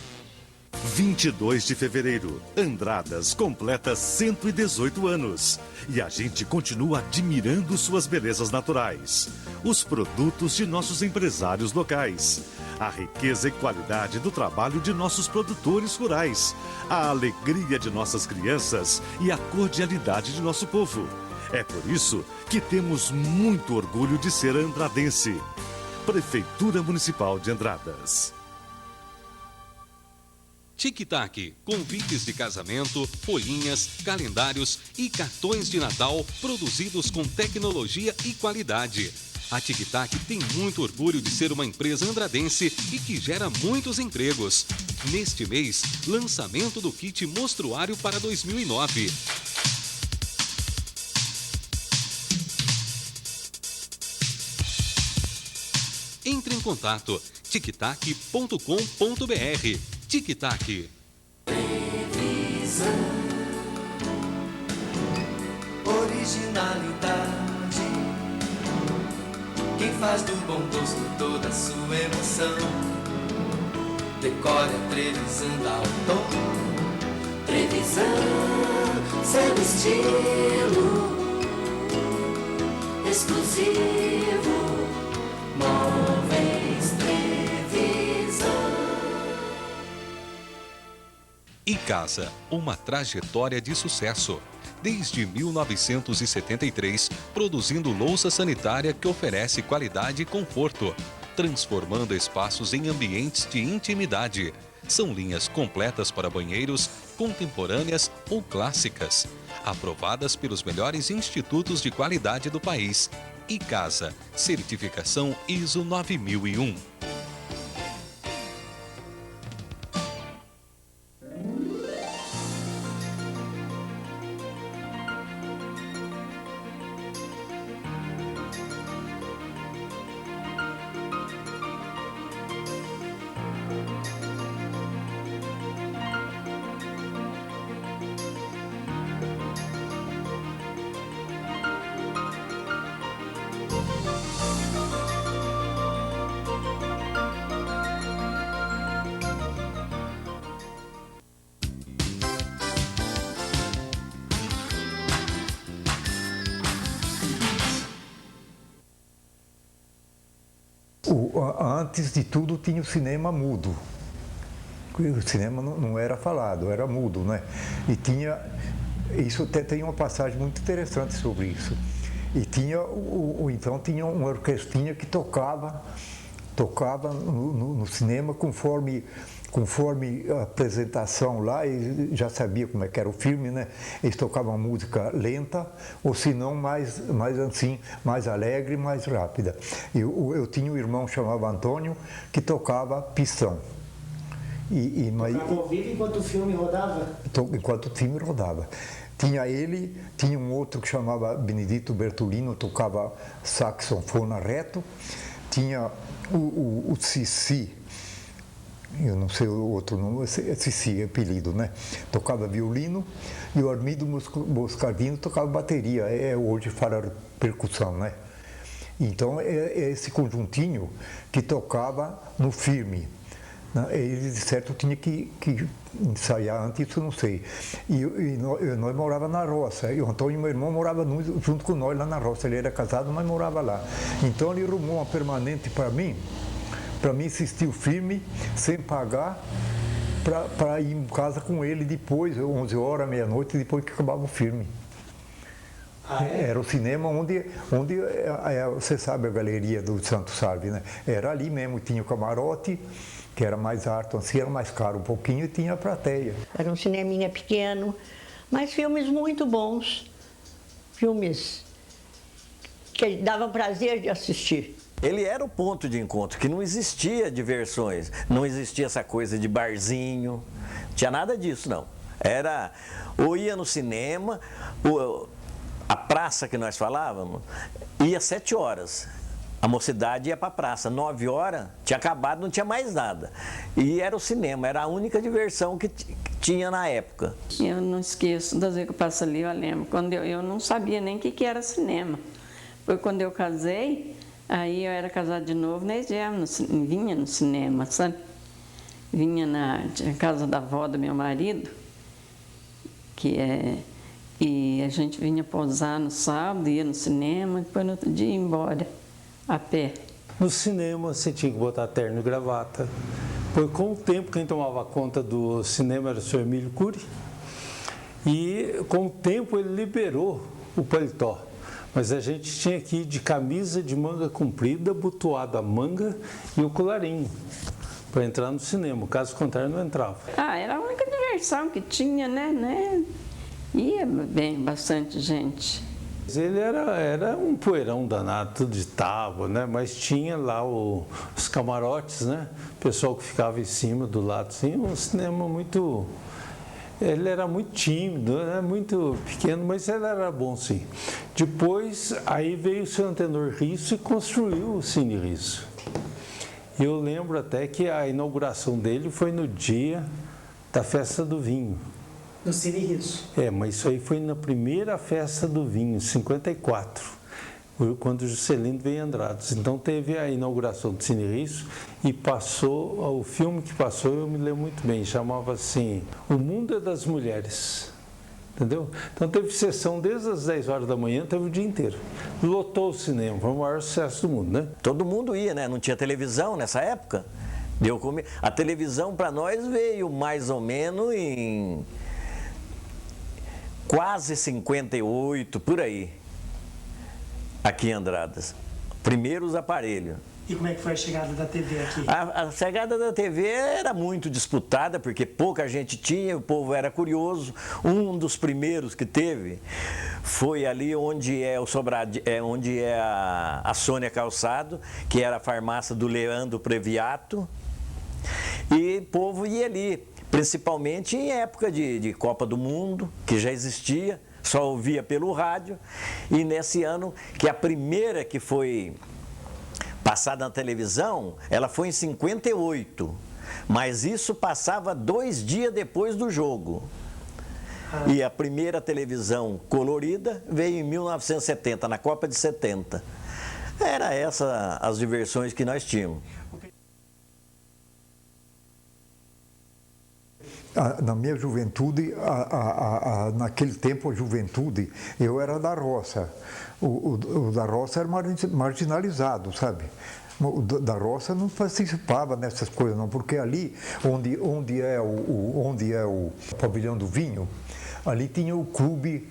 22 de fevereiro, Andradas completa 118 anos. E a gente continua admirando suas belezas naturais. Os produtos de nossos empresários locais. A riqueza e qualidade do trabalho de nossos produtores rurais. A alegria de nossas crianças e a cordialidade de nosso povo. É por isso que temos muito orgulho de ser andradense. Prefeitura Municipal de Andradas. Tic-tac, convites de casamento, folhinhas, calendários e cartões de Natal produzidos com tecnologia e qualidade. A Tic-tac tem muito orgulho de ser uma empresa andradense e que gera muitos empregos. Neste mês, lançamento do kit mostruário para 2009. Entre em contato tictac.com.br. Tic-tac. Televisão, originalidade. Quem faz do bom gosto toda a sua emoção. Decore a televisão, dá o tom. Televisão, seu estilo exclusivo. Móveis Televisão. Icasa, uma trajetória de sucesso. Desde 1973, produzindo louça sanitária que oferece qualidade e conforto, transformando espaços em ambientes de intimidade. São linhas completas para banheiros, contemporâneas ou clássicas, aprovadas pelos melhores institutos de qualidade do país. Icasa, certificação ISO 9001. Antes de tudo tinha o cinema mudo. O cinema não era falado, era mudo, né? E tinha, isso até tem uma passagem muito interessante sobre isso. E tinha, então tinha uma orquestrinha que tocava no cinema conforme a apresentação lá, e já sabia como é que era o filme, né? Eles tocavam música lenta, ou se não mais assim, mais alegre, mais rápida. Eu tinha um irmão chamado Antônio que tocava pistão. Tocava ao vivo enquanto o filme rodava? Enquanto o filme rodava. Tinha ele, tinha um outro que chamava Benedito Bertolino, tocava saxofone reto. Tinha o Cici, eu não sei o outro nome, Cici, apelido, né? Tocava violino, e o Armindo Moscardino tocava bateria, hoje para percussão, né? Então é esse conjuntinho que tocava no filme. Eles, de certo, tinha que ensaiar antes, isso eu não sei. E nós morávamos na roça, e o Antônio, meu irmão, morava junto com nós lá na roça. Ele era casado, mas morava lá. Então ele arrumou uma permanente para mim assistir o filme sem pagar, para ir em casa com ele depois, 11 horas, meia-noite, depois que acabava o filme. Era o cinema onde você sabe a galeria do Santo Sarve, né? Era ali mesmo, tinha o camarote, que era mais alto, assim, era mais caro um pouquinho, e tinha a plateia. Era um cineminha pequeno, mas filmes muito bons, filmes que davam prazer de assistir. Ele era o ponto de encontro, que não existia diversões, não existia essa coisa de barzinho, não tinha nada disso, não. Era, ou ia no cinema, a praça que nós falávamos, ia 7 horas. A mocidade ia para a praça, 9 horas, tinha acabado, não tinha mais nada. E era o cinema, era a única diversão que tinha na época. Eu não esqueço das vezes que eu passo ali, eu lembro. Quando eu não sabia nem o que era cinema. Foi quando eu casei, aí eu era casada de novo, nós vinha no cinema, sabe? Vinha na casa da avó do meu marido, e a gente vinha pousar no sábado, ia no cinema, depois no outro dia ia embora, a pé. No cinema você tinha que botar terno e gravata. Porque com o tempo quem tomava conta do cinema era o senhor Emílio Cury. E com o tempo ele liberou o paletó. Mas a gente tinha que ir de camisa de manga comprida, abotoado a manga e o colarinho para entrar no cinema. Caso contrário, não entrava. Era a única diversão que tinha, né? Ia bem, bastante gente. Ele era um poeirão danado, tudo de tábua, né? Mas tinha lá os camarotes, né? O pessoal que ficava em cima, do lado, assim, um cinema muito... Ele era muito tímido, né? Muito pequeno, mas ele era bom, sim. Depois, aí veio o seu Antenor Risso e construiu o Cine Risso. Eu lembro até que a inauguração dele foi no dia da Festa do Vinho. No Cine Risso. Mas isso aí foi na primeira Festa do Vinho, em 54, quando o Juscelino veio em Andradas. Então teve a inauguração do Cine Risso e passou, o filme que passou eu me lembro muito bem, chamava assim, O Mundo é das Mulheres. Entendeu? Então teve sessão desde as 10 horas da manhã, teve o dia inteiro. Lotou o cinema, foi o maior sucesso do mundo, né? Todo mundo ia, né? Não tinha televisão nessa época. A televisão para nós veio mais ou menos em quase 58, por aí, aqui em Andradas. Primeiros aparelhos. E como é que foi a chegada da TV aqui? A chegada da TV era muito disputada, porque pouca gente tinha, o povo era curioso. Um dos primeiros que teve foi ali onde é onde é a Sônia Calçado, que era a farmácia do Leandro Previato, e o povo ia ali, principalmente em época de Copa do Mundo, que já existia, só ouvia pelo rádio, e nesse ano, que a primeira que foi passada na televisão, ela foi em 58, mas isso passava 2 dias depois do jogo. E a primeira televisão colorida veio em 1970, na Copa de 70. Era essa as diversões que nós tínhamos. Na minha juventude, naquele tempo a juventude, eu era da roça. O da roça era marginalizado, sabe? O da roça não participava nessas coisas não, porque ali onde é o pavilhão do vinho, ali tinha o clube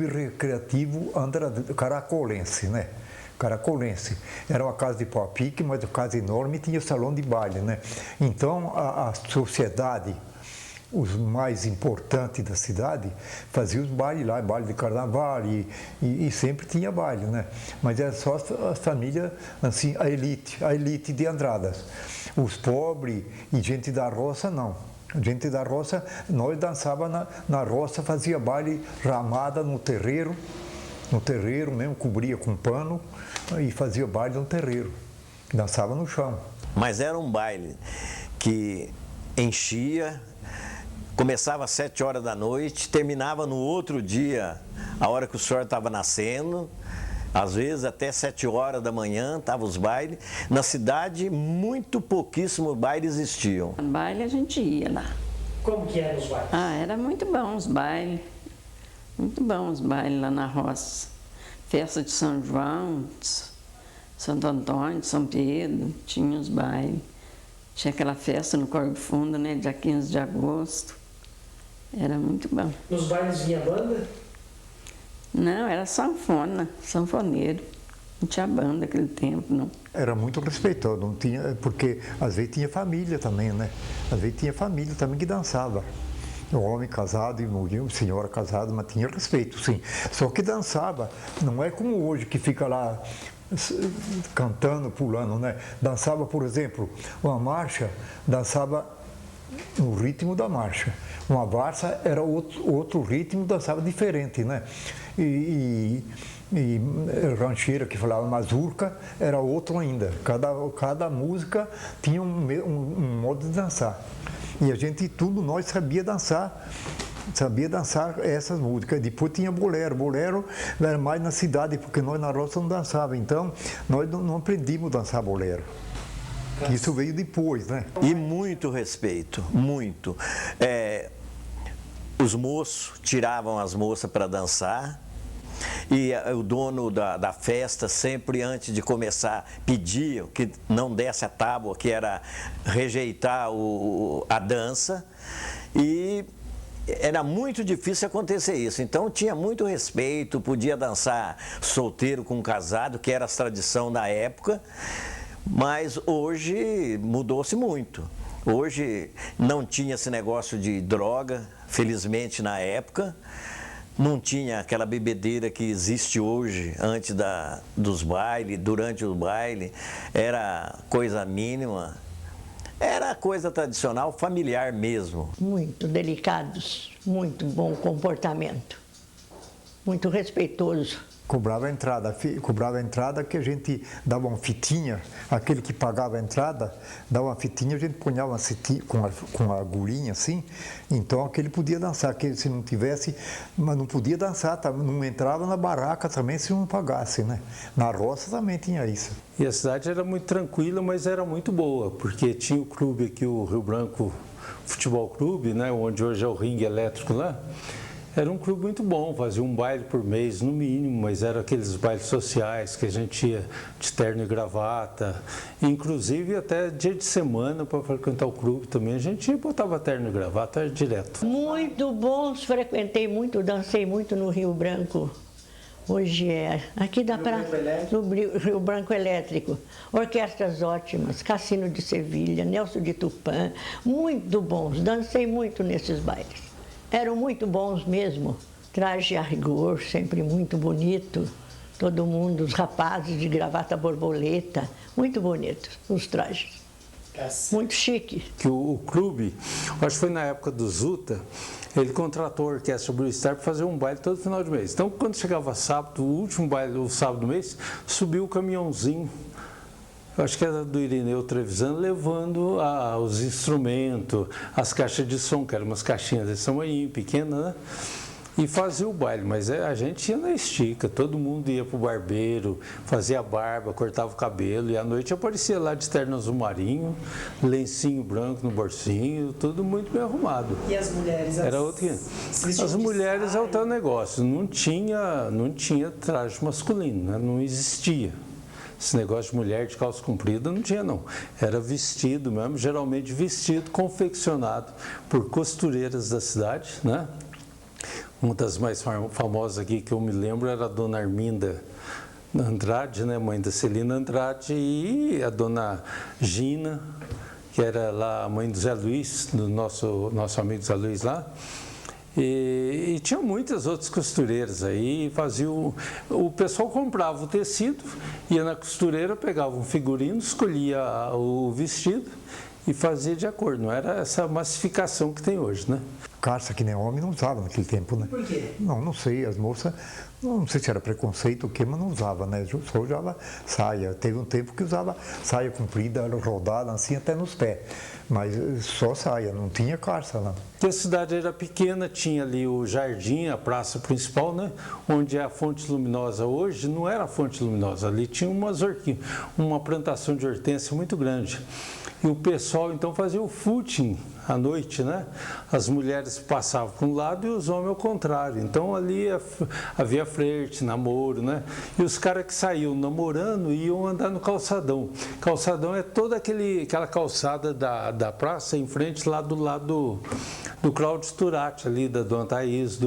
recreativo caracolense, né? Caracolense. Era uma casa de pau a pique, mas uma casa enorme e tinha salão de baile, né? Então a sociedade, os mais importantes da cidade, faziam os bailes lá, baile de carnaval e sempre tinha baile, né? Mas era só a família, assim, a elite de Andradas. Os pobres e gente da roça, não. Gente da roça, nós dançava na roça, fazia baile ramada no terreiro mesmo, cobria com pano e fazia baile no terreiro, dançava no chão. Mas era um baile que enchia, começava às 7 horas da noite, terminava no outro dia, a hora que o sol estava nascendo, às vezes até 7 horas da manhã estavam os bailes. Na cidade, muito pouquíssimos bailes existiam. No baile a gente ia lá. Como que eram os bailes? Era muito bom os bailes. Muito bom os bailes lá na roça. Festa de São João, Santo Antônio, São Pedro, tinha os bailes. Tinha aquela festa no Corvo Fundo, né, dia 15 de agosto. Era muito bom. Nos bailes vinha banda? Não, era sanfona, sanfoneiro. Não tinha banda naquele tempo, não. Era muito respeitoso, não tinha, porque às vezes tinha família também, né? Às vezes tinha família também que dançava. O homem casado e mulher, senhora casada, mas tinha respeito, sim. Só que dançava, não é como hoje que fica lá cantando, pulando, né? Dançava, por exemplo, uma marcha, dançava no ritmo da marcha. Uma valsa era outro ritmo, dançava diferente, né? E rancheira, que falava mazurca, era outro ainda. Cada música tinha um modo de dançar. E a gente, nós sabia dançar essas músicas. Depois tinha bolero. Bolero era mais na cidade, porque nós na roça não dançava. Então, nós não aprendimos a dançar bolero. Isso veio depois, né? E muito respeito, muito. Os moços tiravam as moças para dançar. E o dono da festa sempre, antes de começar, pedia que não desse a tábua, que era rejeitar a dança. E era muito difícil acontecer isso. Então tinha muito respeito, podia dançar solteiro com casado, que era a tradição da época. Mas hoje mudou-se muito. Hoje não tinha esse negócio de droga, felizmente na época. Não tinha aquela bebedeira que existe hoje, antes dos bailes, durante o baile. Era coisa mínima. Era coisa tradicional, familiar mesmo. Muito delicados, muito bom comportamento. Muito respeitoso. Cobrava a entrada que a gente dava uma fitinha, aquele que pagava a entrada, dava uma fitinha, a gente punhava uma fitinha com a agulhinha assim, então aquele podia dançar, aquele se não tivesse, mas não podia dançar, não entrava na barraca também se não pagasse, né? Na roça também tinha isso. E a cidade era muito tranquila, mas era muito boa, porque tinha o clube aqui, o Rio Branco Futebol Clube, né, onde hoje é o ringue elétrico lá. Era um clube muito bom, fazia um baile por mês, no mínimo, mas eram aqueles bailes sociais que a gente ia de terno e gravata. Inclusive, até dia de semana, para frequentar o clube também, a gente botava terno e gravata direto. Muito bons, frequentei muito, dancei muito no Rio Branco. Hoje é aqui da praça, no Rio Branco Elétrico. Orquestras ótimas, Cassino de Sevilha, Nelson de Tupã, muito bons, dancei muito nesses bailes. Eram muito bons mesmo, traje a rigor, sempre muito bonito, todo mundo, os rapazes de gravata borboleta, muito bonitos os trajes, muito chique. Que o clube, acho que foi na época do Zuta, ele contratou a Orquestra Blue Star para fazer um baile todo final de mês. Então, quando chegava sábado, o último baile, o sábado do mês, subiu o caminhãozinho, acho que era do Irineu Trevisan, levando os instrumentos, as caixas de som, que eram umas caixinhas desse tamanho, pequenas, né? E fazia o baile, mas a gente ia na estica, todo mundo ia pro barbeiro, fazia a barba, cortava o cabelo, e à noite aparecia lá de terno azul marinho, lencinho branco no bolsinho, tudo muito bem arrumado. E as mulheres? Era outro. As mulheres é outro negócio, não tinha traje masculino, né? Não existia. Esse negócio de mulher de calça comprida não tinha, não. Era vestido mesmo, geralmente vestido confeccionado por costureiras da cidade, né? Uma das mais famosas aqui que eu me lembro era a dona Arminda Andrade, né? Mãe da Celina Andrade, e a dona Gina, que era lá a mãe do Zé Luiz, do nosso amigo Zé Luiz lá. E tinha muitas outras costureiras aí, o pessoal comprava o tecido, ia na costureira, pegava um figurino, escolhia o vestido e fazia de acordo, não era essa massificação que tem hoje, né? Calça que nem homem não usava naquele tempo, né? Por quê? Não sei, as moças, não sei se era preconceito ou o quê, mas não usava, né? Só usava saia. Teve um tempo que usava saia comprida, rodada, assim, até nos pés. Mas só saia, não tinha calça lá. A cidade era pequena, tinha ali o jardim, a praça principal, né? Onde é a Fonte Luminosa hoje, não era a Fonte Luminosa, ali tinha uma plantação de hortênsia muito grande. E o pessoal então fazia o footing à noite, né? As mulheres passavam para um lado e os homens ao contrário. Então ali havia flerte, namoro, né? E os caras que saíam namorando iam andar no calçadão. Calçadão é toda aquela calçada da praça em frente lá do lado do Cláudio Turati, ali da Dona Thaís,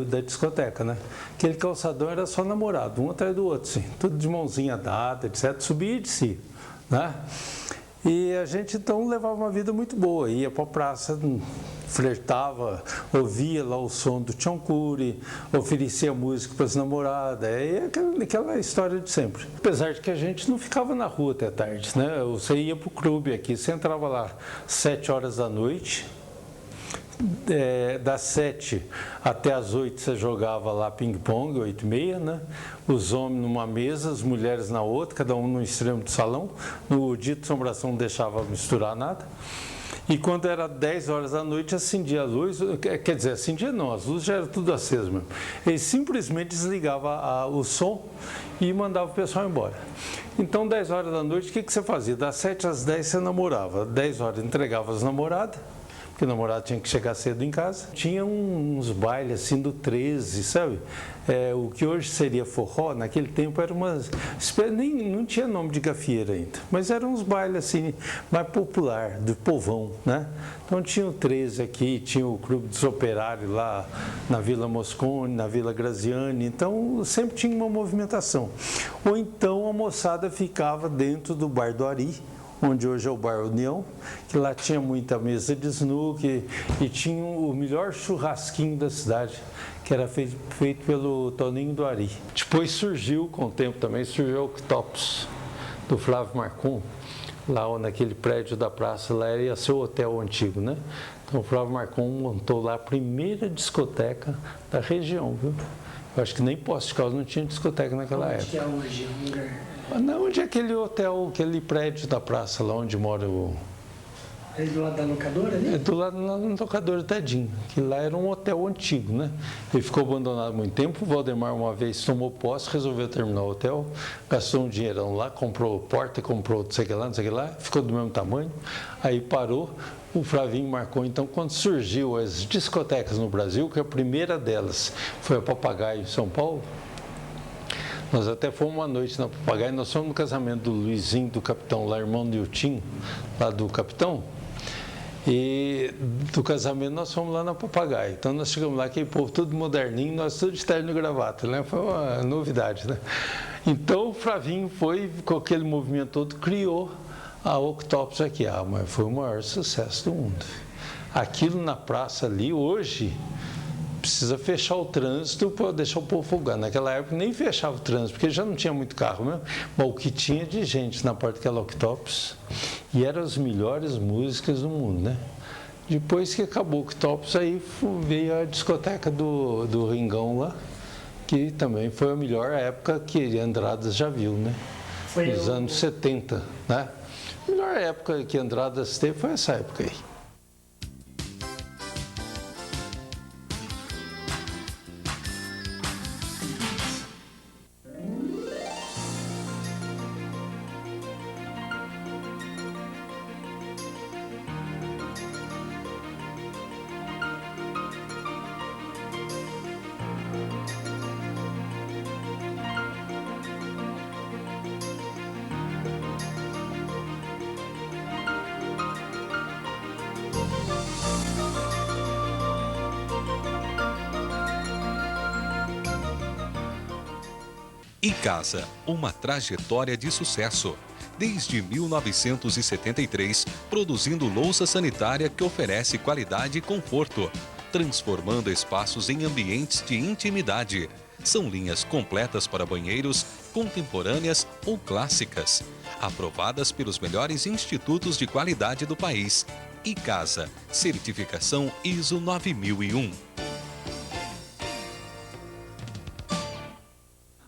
da discoteca, né? Aquele calçadão era só namorado, um atrás do outro, assim, tudo de mãozinha dada, etc. Subia e descia, né? E a gente então levava uma vida muito boa, ia para a praça, flertava, ouvia lá o som do Tchoncuri, oferecia música para as namoradas, é aquela história de sempre. Apesar de que a gente não ficava na rua até tarde, né? Você ia para o clube aqui, você entrava lá 7 horas da noite, das 7 até as 8 você jogava lá ping-pong, 8h30, né? Os homens numa mesa, as mulheres na outra, cada um no extremo do salão. No dia de assombração não deixava misturar nada. E quando era 10 horas da noite, acendia a luz, quer dizer, acendia não, as luzes já eram tudo acesas mesmo. Ele simplesmente desligava o som e mandava o pessoal embora. Então, 10 horas da noite, o que você fazia? Das 7 às 10 você namorava, 10 horas entregava as namoradas, porque o namorado tinha que chegar cedo em casa. Tinha uns bailes assim do 13, sabe? O que hoje seria forró, naquele tempo era umas... não tinha nome de gafieira ainda, mas eram uns bailes assim, mais popular, do povão, né? Então tinha o 13 aqui, tinha o Clube dos Operários lá na Vila Moscone, na Vila Graziani, então sempre tinha uma movimentação. Ou então a moçada ficava dentro do Bar do Ari, onde hoje é o Bar União, que lá tinha muita mesa de snooker e tinha o melhor churrasquinho da cidade, que era feito pelo Toninho do Ari. Depois surgiu, com o tempo também, surgiu o Octopus, do Flávio Marcon, lá naquele prédio da praça, lá ia ser o hotel antigo, né? Então o Flávio Marcon montou lá a primeira discoteca da região, viu? Eu acho que nem Poços de Caldas não tinha discoteca naquela época. Que é hoje, não, onde é aquele hotel, aquele prédio da praça, lá onde mora o... É do lado da locadora ali? É do lado da locadora Tedinho, que lá era um hotel antigo, né? Ele ficou abandonado há muito tempo, o Valdemar uma vez tomou posse, resolveu terminar o hotel, gastou um dinheirão lá, comprou porta, comprou não sei o que lá, ficou do mesmo tamanho, aí parou. O Flavinho marcou, então, quando surgiu as discotecas no Brasil, que a primeira delas foi a Papagaio em São Paulo. Nós até fomos uma noite na Papagaio, nós fomos no casamento do Luizinho, do capitão, lá, irmão do Iltinho, lá do capitão, e do casamento nós fomos lá na Papagaio. Então nós chegamos lá, aquele povo tudo moderninho, nós tudo de terno e gravata, né? Foi uma novidade, né? Então o Flavinho foi, com aquele movimento todo, criou a Octopus aqui, mas foi o maior sucesso do mundo. Aquilo na praça ali, hoje, precisa fechar o trânsito para deixar o povo folgando. Naquela época nem fechava o trânsito, porque já não tinha muito carro mesmo. Mas o que tinha de gente na porta daquela Octopus, e eram as melhores músicas do mundo, né? Depois que acabou o Octopus, aí veio a discoteca do Ringão lá, que também foi a melhor época que Andradas já viu, né? Foi nos anos 70, né? A melhor época que Andradas teve foi essa época aí. Icasa, uma trajetória de sucesso. Desde 1973, produzindo louça sanitária que oferece qualidade e conforto, transformando espaços em ambientes de intimidade. São linhas completas para banheiros, contemporâneas ou clássicas, aprovadas pelos melhores institutos de qualidade do país. Icasa, certificação ISO 9001.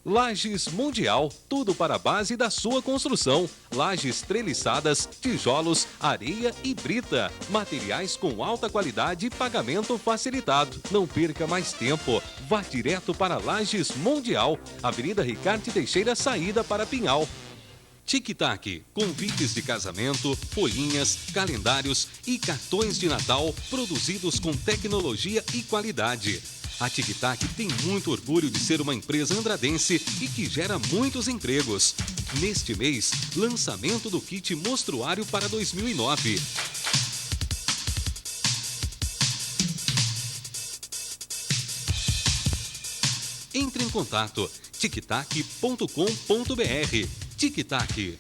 Lajes Mundial, tudo para a base da sua construção. Lajes treliçadas, tijolos, areia e brita. Materiais com alta qualidade e pagamento facilitado. Não perca mais tempo. Vá direto para Lajes Mundial, Avenida Ricardo Teixeira, saída para Pinhal. Tic-tac, convites de casamento, folhinhas, calendários e cartões de Natal produzidos com tecnologia e qualidade. A Tic-tac tem muito orgulho de ser uma empresa andradense e que gera muitos empregos. Neste mês, lançamento do kit mostruário para 2009. Entre em contato tictac.com.br. Tic-tac.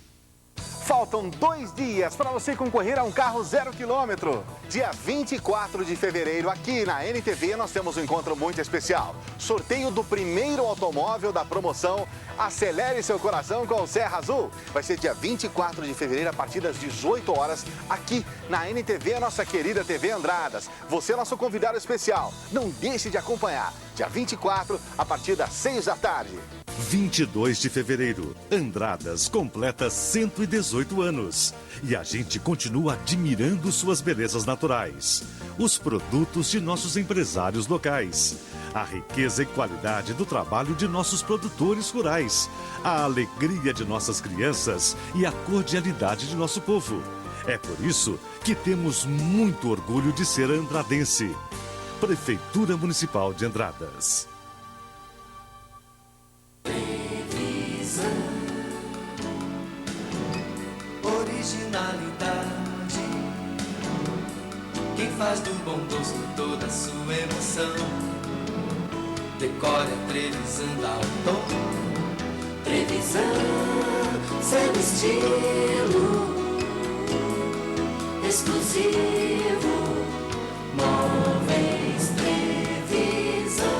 Faltam 2 dias para você concorrer a um carro 0 km. Dia 24 de fevereiro, aqui na NTV, nós temos um encontro muito especial. Sorteio do primeiro automóvel da promoção Acelere Seu Coração com o Serra Azul. Vai ser dia 24 de fevereiro, a partir das 18 horas, aqui na NTV, a nossa querida TV Andradas. Você é nosso convidado especial. Não deixe de acompanhar. Dia 24, a partir das 6 da tarde. 22 de fevereiro, Andradas completa 118 anos. E a gente continua admirando suas belezas naturais. Os produtos de nossos empresários locais. A riqueza e qualidade do trabalho de nossos produtores rurais. A alegria de nossas crianças e a cordialidade de nosso povo. É por isso que temos muito orgulho de ser andradense. Prefeitura Municipal de Andradas. Originalidade, quem faz do bondoso toda a sua emoção. Decore a Trevisan, dá o tom. Trevisan, seu estilo exclusivo. Móveis Trevisan.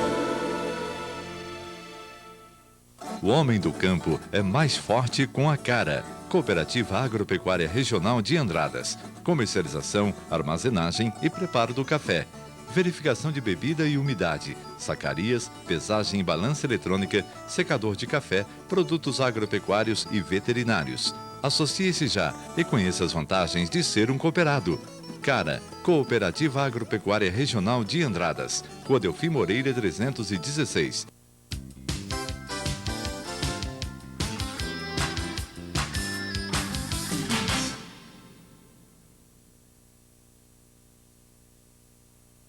O homem do campo é mais forte com a cara. Cooperativa Agropecuária Regional de Andradas. Comercialização, armazenagem e preparo do café. Verificação de bebida e umidade. Sacarias, pesagem e balança eletrônica, secador de café, produtos agropecuários e veterinários. Associe-se já e conheça as vantagens de ser um cooperado. CARA, Cooperativa Agropecuária Regional de Andradas. Rua Delfim Moreira 316.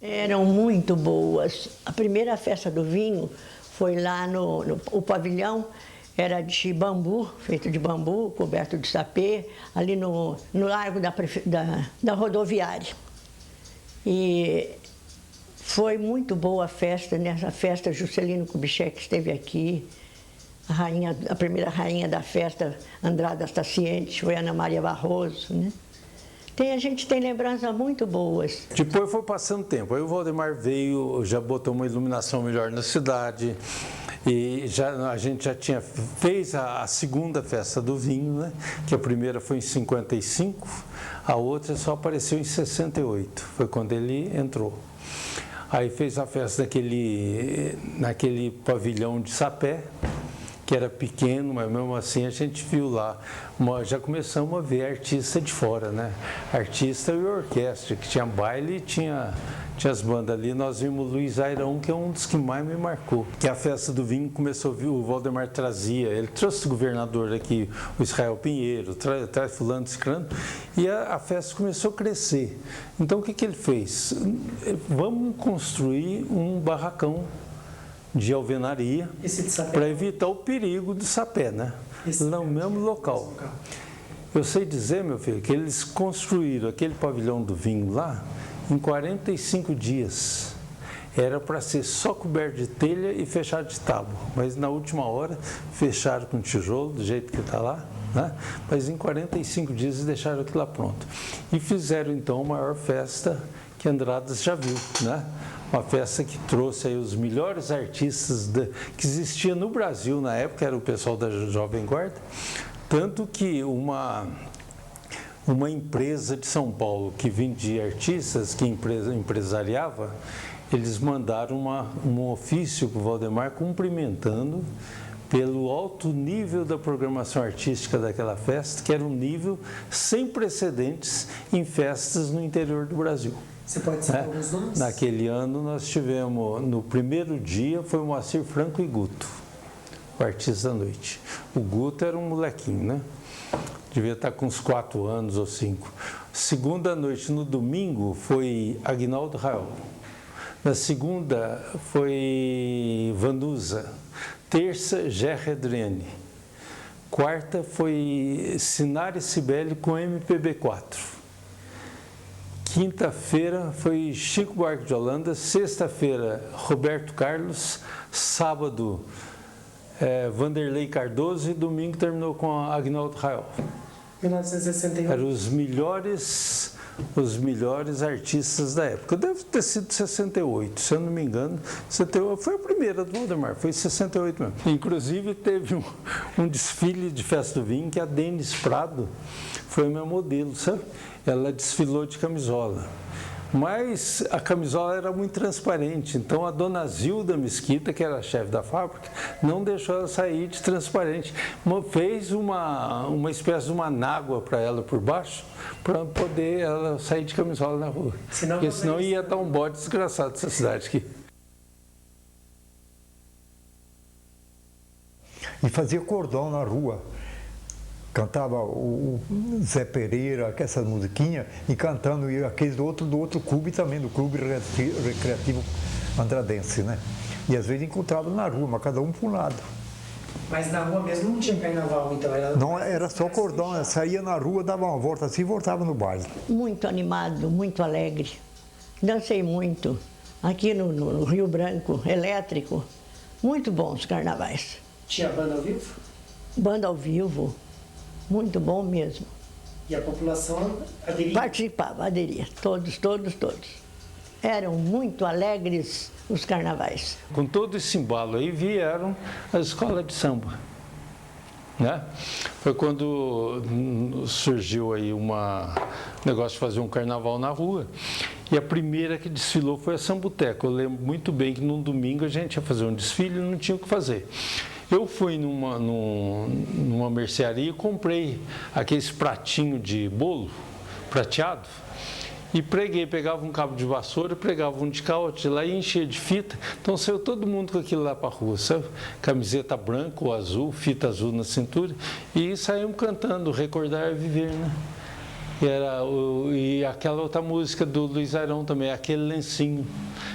Eram muito boas. A primeira festa do vinho foi lá o pavilhão, era de bambu, feito de bambu, coberto de sapê, ali no largo da rodoviária. E foi muito boa a festa. Nessa festa, Juscelino Kubitschek esteve aqui, a primeira rainha da festa, Andradas Taciente, foi Ana Maria Barroso, né? A gente tem lembranças muito boas. Depois foi passando tempo, aí o Valdemar veio, já botou uma iluminação melhor na cidade, e a gente já fez a segunda festa do vinho, né? Que a primeira foi em 55, a outra só apareceu em 68, foi quando ele entrou. Aí fez a festa naquele pavilhão de sapé, que era pequeno, mas mesmo assim a gente viu lá. Já começamos a ver artista de fora, né? Artista e orquestra, que tinha baile e tinha as bandas ali. Nós vimos Luiz Airão, que é um dos que mais me marcou. Que a festa do vinho começou a vir, o Valdemar trazia, ele trouxe o governador aqui, o Israel Pinheiro, traz fulano, ciclano, e a festa começou a crescer. Então o que ele fez? Vamos construir um barracão de alvenaria para evitar o perigo do sapé, né? No mesmo local. Eu sei dizer, meu filho, que eles construíram aquele pavilhão do vinho lá em 45 dias. Era para ser só coberto de telha e fechado de tábua, mas na última hora fecharam com tijolo, do jeito que está lá, né? Mas em 45 dias eles deixaram aquilo lá pronto. E fizeram então a maior festa que Andradas já viu, né? Uma festa que trouxe aí os melhores artistas que existia no Brasil na época, era o pessoal da Jovem Guarda, tanto que uma empresa de São Paulo que vendia artistas, que empresariava, eles mandaram um ofício para o Valdemar cumprimentando pelo alto nível da programação artística daquela festa, que era um nível sem precedentes em festas no interior do Brasil. Você pode citar alguns nomes? Naquele ano nós tivemos, no primeiro dia foi o Moacir Franco e Guto, o artista da noite. O Guto era um molequinho, né? Devia estar com uns 4 anos ou 5. Segunda noite, no domingo, foi Aguinaldo Rael. Na segunda foi Vanusa. Terça, Gerry Adriane. Quarta foi Sinara Cibele com MPB4. Quinta-feira foi Chico Buarque de Holanda, sexta-feira Roberto Carlos, sábado Vanderlei Cardoso e domingo terminou com Aguinaldo Rael. 1961. Eram os melhores artistas da época. Deve ter sido 68, se eu não me engano. 68, foi a primeira do Valdemar, foi em 68 mesmo. Inclusive teve um desfile de festa do vinho que a Denis Prado foi minha modelo, sabe? Ela desfilou de camisola. Mas a camisola era muito transparente, então a dona Zilda Mesquita, que era a chefe da fábrica, não deixou ela sair de transparente. Fez uma espécie de uma nágua para ela por baixo, para poder ela sair de camisola na rua. Porque senão ia dar um bode desgraçado dessa cidade aqui. E fazia cordão na rua. Cantava o Zé Pereira, essas musiquinhas, e cantando aqueles do outro clube também, do Clube Recreativo Andradense, né? E às vezes encontrava na rua, mas cada um para um lado. Mas na rua mesmo não tinha carnaval, então? Não, era só cordão, saía na rua, dava uma volta assim e voltava no baile. Muito animado, muito alegre. Dancei muito aqui no Rio Branco, elétrico. Muito bons carnavais. Tinha banda ao vivo? Banda ao vivo. Muito bom mesmo. E a população aderia? Participava, aderia. Todos. Eram muito alegres os carnavais. Com todo esse embalo aí vieram as escolas de samba. Né? Foi quando surgiu aí negócio de fazer um carnaval na rua. E a primeira que desfilou foi a Sambuteca. Eu lembro muito bem que num domingo a gente ia fazer um desfile e não tinha o que fazer. Eu fui numa mercearia e comprei aqueles pratinhos de bolo prateado e pegava um cabo de vassoura, pregava um de cá, outro de lá e enchia de fita. Então saiu todo mundo com aquilo lá para a rua, sabe? Camiseta branca ou azul, fita azul na cintura e saímos cantando Recordar é Viver, né? E aquela outra música do Luiz Arão também, Aquele Lencinho,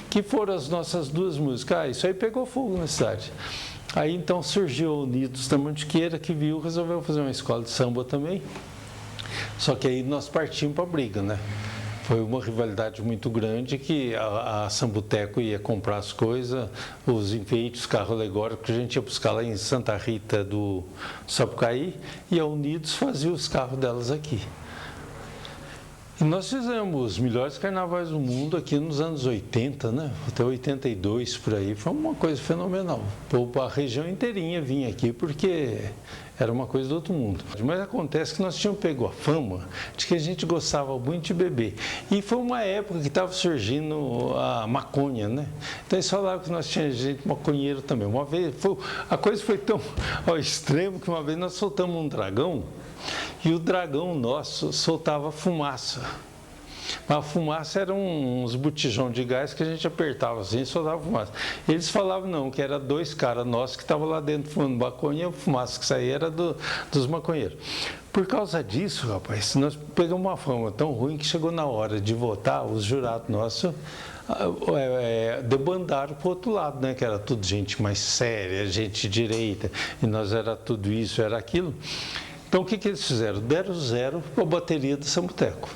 que foram as nossas duas músicas. Isso aí pegou fogo na cidade. Aí então surgiu o Unidos da Mantiqueira, que resolveu fazer uma escola de samba também. Só que aí nós partimos para a briga, né? Foi uma rivalidade muito grande que a Sambuteco ia comprar as coisas, os enfeites, os carros alegóricos, que a gente ia buscar lá em Santa Rita do Sapucaí, e a Unidos fazia os carros delas aqui. E nós fizemos os melhores carnavais do mundo aqui nos anos 80, né? Até 82 por aí, foi uma coisa fenomenal. A região inteirinha vinha aqui porque era uma coisa do outro mundo. Mas acontece que nós tínhamos pego a fama de que a gente gostava muito de beber. E foi uma época que estava surgindo a maconha, né? Então eles falavam que nós tínhamos gente maconheiro também. Uma vez, a coisa foi tão ao extremo que uma vez nós soltamos um dragão. E o dragão nosso soltava fumaça. Mas a fumaça eram uns botijão de gás que a gente apertava assim e soltava fumaça. Eles falavam não, que era dois caras nossos que estavam lá dentro fumando maconha e a fumaça que saía era dos maconheiros. Por causa disso, rapaz, nós pegamos uma fama tão ruim que chegou na hora de votar, os jurados nossos debandaram para o outro lado, né? Que era tudo gente mais séria, gente direita, e nós era tudo isso, era aquilo. Então, o que eles fizeram? Deram 0 para a bateria do Sambuteco.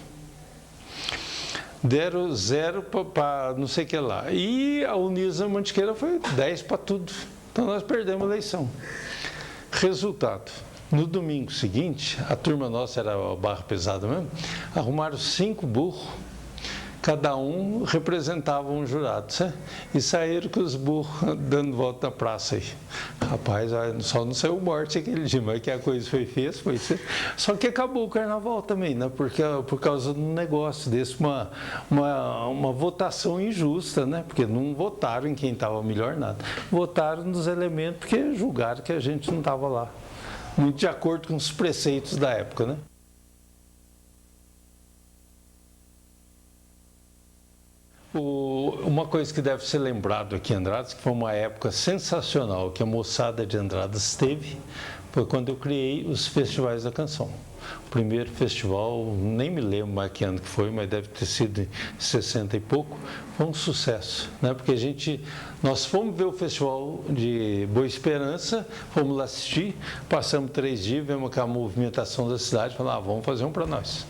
Deram 0 para não sei o que lá. E a Unidos da Mantiqueira foi 10 para tudo. Então, nós perdemos a eleição. Resultado. No domingo seguinte, a turma nossa era a barra pesada mesmo, arrumaram 5 burros. Cada um representava um jurado, sabe? E saíram com os burros dando volta na praça aí. Rapaz, só não saiu morte aquele dia, mas que a coisa foi feia, foi isso. Só que acabou o carnaval também, né? Porque, por causa de um negócio desse, uma votação injusta, né? Porque não votaram em quem estava melhor, nada. Votaram nos elementos porque julgaram que a gente não estava lá. Muito de acordo com os preceitos da época, né? Uma coisa que deve ser lembrado aqui em Andradas, que foi uma época sensacional que a moçada de Andradas teve, foi quando eu criei os festivais da canção. O primeiro festival, nem me lembro mais que ano que foi, mas deve ter sido em 60 e pouco, foi um sucesso, né? Porque nós fomos ver o festival de Boa Esperança, fomos lá assistir, passamos 3 dias, vemos aquela movimentação da cidade, falamos, vamos fazer um para nós.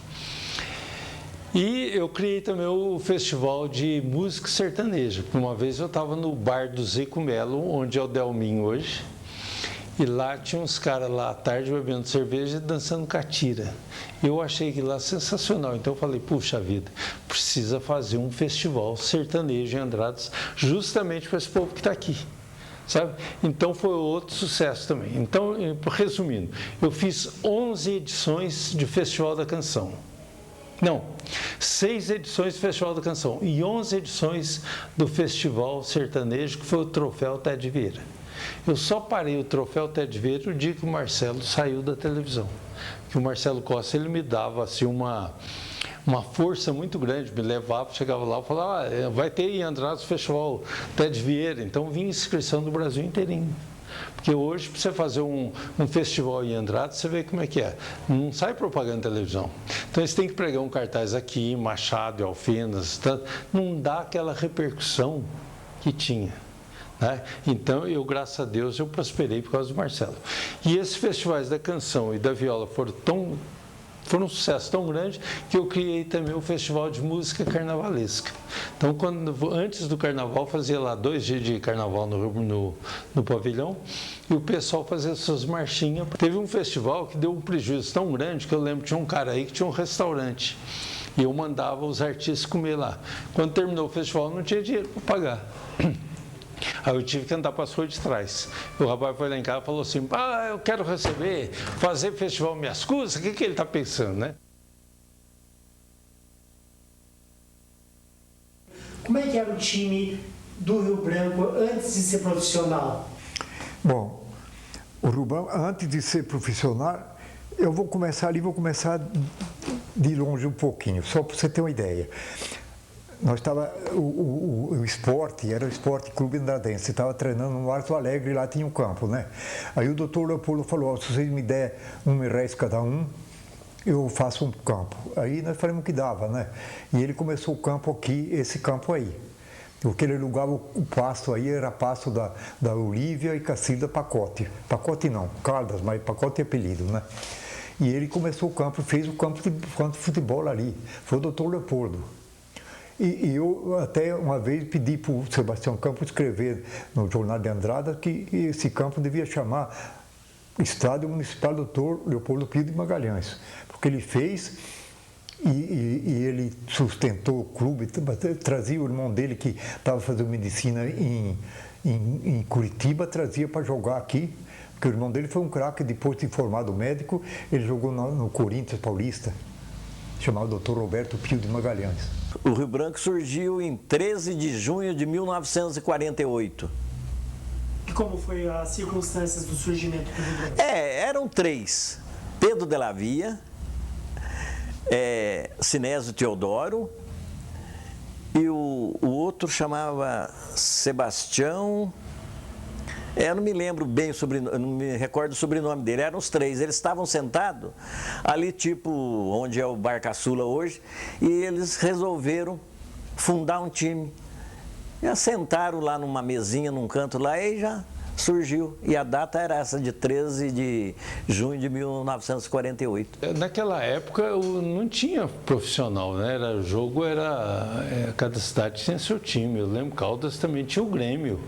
E eu criei também o festival de música sertaneja. Uma vez eu estava no bar do Zico Melo, onde é o Delminho hoje, E lá tinha uns caras lá à tarde bebendo cerveja e dançando catira. Eu achei aquilo lá sensacional, então eu falei, puxa vida, precisa fazer um festival sertanejo em Andradas, justamente para esse povo que está aqui. Sabe? Então foi outro sucesso também. Então, resumindo, eu fiz 11 edições de Festival da Canção. Não, 6 edições do Festival da Canção e 11 edições do Festival Sertanejo, que foi o Troféu Ted Vieira. Eu só parei o Troféu Ted Vieira o dia que o Marcelo saiu da televisão. Que o Marcelo Costa, ele me dava assim uma força muito grande, me levava, chegava lá e falava, vai ter em Andradas o Festival Ted Vieira, então vinha inscrição do Brasil inteirinho. Porque hoje, para você fazer um festival em Andradas, você vê como é que é. Não sai propaganda na televisão. Então, eles têm que pregar um cartaz aqui, Machado e Alfenas, tá? Não dá aquela repercussão que tinha. Né? Então, graças a Deus, eu prosperei por causa do Marcelo. E esses festivais da canção e da viola foram um sucesso tão grande que eu criei também o Festival de Música Carnavalesca. Então, antes do carnaval, fazia lá 2 dias de carnaval no pavilhão e o pessoal fazia suas marchinhas. Teve um festival que deu um prejuízo tão grande que eu lembro que tinha um cara aí que tinha um restaurante e eu mandava os artistas comer lá. Quando terminou o festival, não tinha dinheiro para pagar. Aí eu tive que andar para as ruas de trás. O rapaz foi lá em casa e falou assim, eu quero receber, fazer festival minhas custas, o que ele está pensando, né? Como é que era o time do Rio Branco antes de ser profissional? Bom, o Rio Branco, antes de ser profissional, eu vou começar de longe um pouquinho, só para você ter uma ideia. Nós estava o esporte, era o Esporte Clube Andradense, estava treinando no Alto Alegre, lá tinha um campo, né? Aí o doutor Leopoldo falou, se vocês me der R$1 cada um, eu faço um campo. Aí nós falamos que dava, né? E ele começou o campo aqui, esse campo aí. Aquele lugar, o pasto aí era pasto da Olívia e Cacilda Pacote. Pacote não, Caldas, mas Pacote é apelido, né? E ele começou o campo, fez o campo de futebol ali. Foi o doutor Leopoldo. E eu até uma vez pedi para o Sebastião Campos escrever no Jornal de Andradas que esse campo devia chamar Estádio Municipal Dr. Leopoldo Pio de Magalhães, porque ele fez e ele sustentou o clube, trazia o irmão dele que estava fazendo medicina em Curitiba, trazia para jogar aqui, porque o irmão dele foi um craque, depois de formado médico, ele jogou no Corinthians Paulista, chamado Dr. Roberto Pio de Magalhães. O Rio Branco surgiu em 13 de junho de 1948. E como foi as circunstâncias do surgimento do Rio Branco? Eram 3. Pedro de la Via, Sinésio Teodoro e o outro chamava Sebastião. Eu não me lembro bem, não me recordo o sobrenome dele, eram os 3, eles estavam sentados ali, tipo, onde é o Bar Caçula hoje, e eles resolveram fundar um time. E assentaram lá numa mesinha, num canto lá, e já surgiu. E a data era essa, de 13 de junho de 1948. Naquela época não tinha profissional, né? O jogo cada cidade tinha seu time. Eu lembro, Caldas também tinha o Grêmio.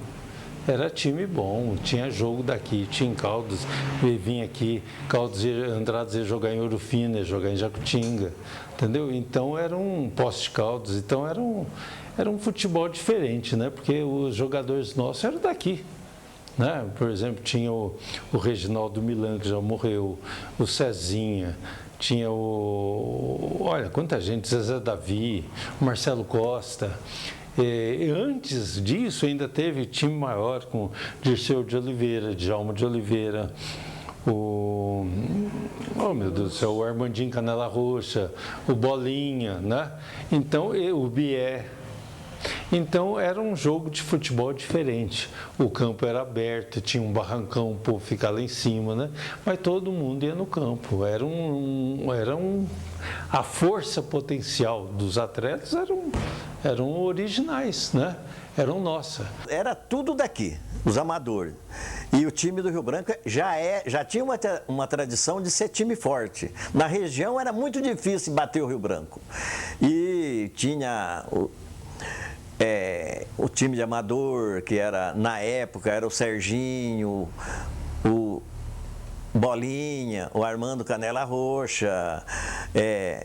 Era time bom, tinha jogo daqui, tinha em Caldas, vinha aqui, Caldas e Andradas ia jogar em Ouro Fino, ia jogar em Jacutinga, entendeu? Então era um Poços de Caldas, então era um futebol diferente, né? Porque os jogadores nossos eram daqui, né? Por exemplo, tinha o Reginaldo Milan, que já morreu, o Cezinha, tinha olha, quanta gente, Zezé Davi, o Marcelo Costa. Antes disso ainda teve time maior com Dirceu de Oliveira, Djalma de Oliveira, meu Deus do céu, o Armandinho Canela Roxa, o Bolinha, né? Então, o Bié. Então era um jogo de futebol diferente. O campo era aberto, tinha um barrancão, o povo ficava lá em cima, né? Mas todo mundo ia no campo. A força potencial dos atletas eram originais, né? Eram nossa. Era tudo daqui, os amadores. E o time do Rio Branco já tinha uma tradição de ser time forte. Na região era muito difícil bater o Rio Branco. E tinha o time de amador, que era, na época, era o Serginho, o Bolinha, o Armando Canela Roxa,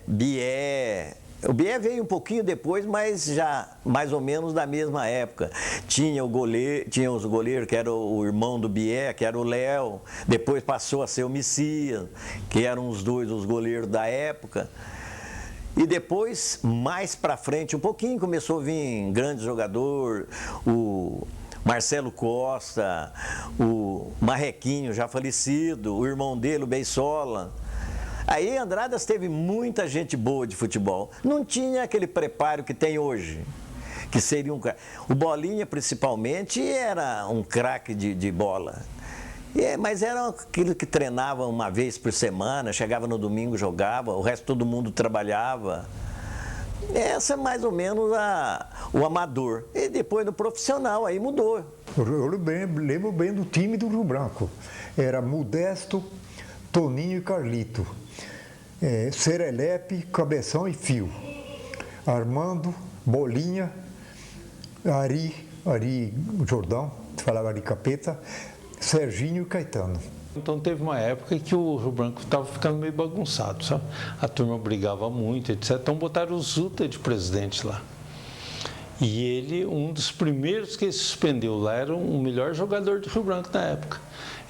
Bié. O Bié veio um pouquinho depois, mas já mais ou menos da mesma época. Tinha os goleiros, que era o irmão do Bié, que era o Léo. Depois passou a ser o Messias, que eram os goleiros da época. E depois, mais para frente, um pouquinho, começou a vir grandes jogadores, o Marcelo Costa, o Marrequinho, já falecido, o irmão dele, o Beisola. Aí Andradas teve muita gente boa de futebol. Não tinha aquele preparo que tem hoje, que seria um craque. O Bolinha, principalmente, era um craque de bola. Mas era aquilo que treinava uma vez por semana, chegava no domingo, jogava, o resto todo mundo trabalhava. Essa é mais ou menos o amador. E depois do profissional, aí mudou. Eu lembro bem do time do Rio Branco. Era Modesto, Toninho e Carlito. Serelepe, Cabeção e Fio. Armando, Bolinha, Ari Jordão, falava Ari Capeta, Serginho e Caetano. Então teve uma época que o Rio Branco estava ficando meio bagunçado, sabe? A turma brigava muito, etc. Então botaram o Zuta de presidente lá. E ele, um dos primeiros que ele suspendeu lá, era o melhor jogador do Rio Branco na época.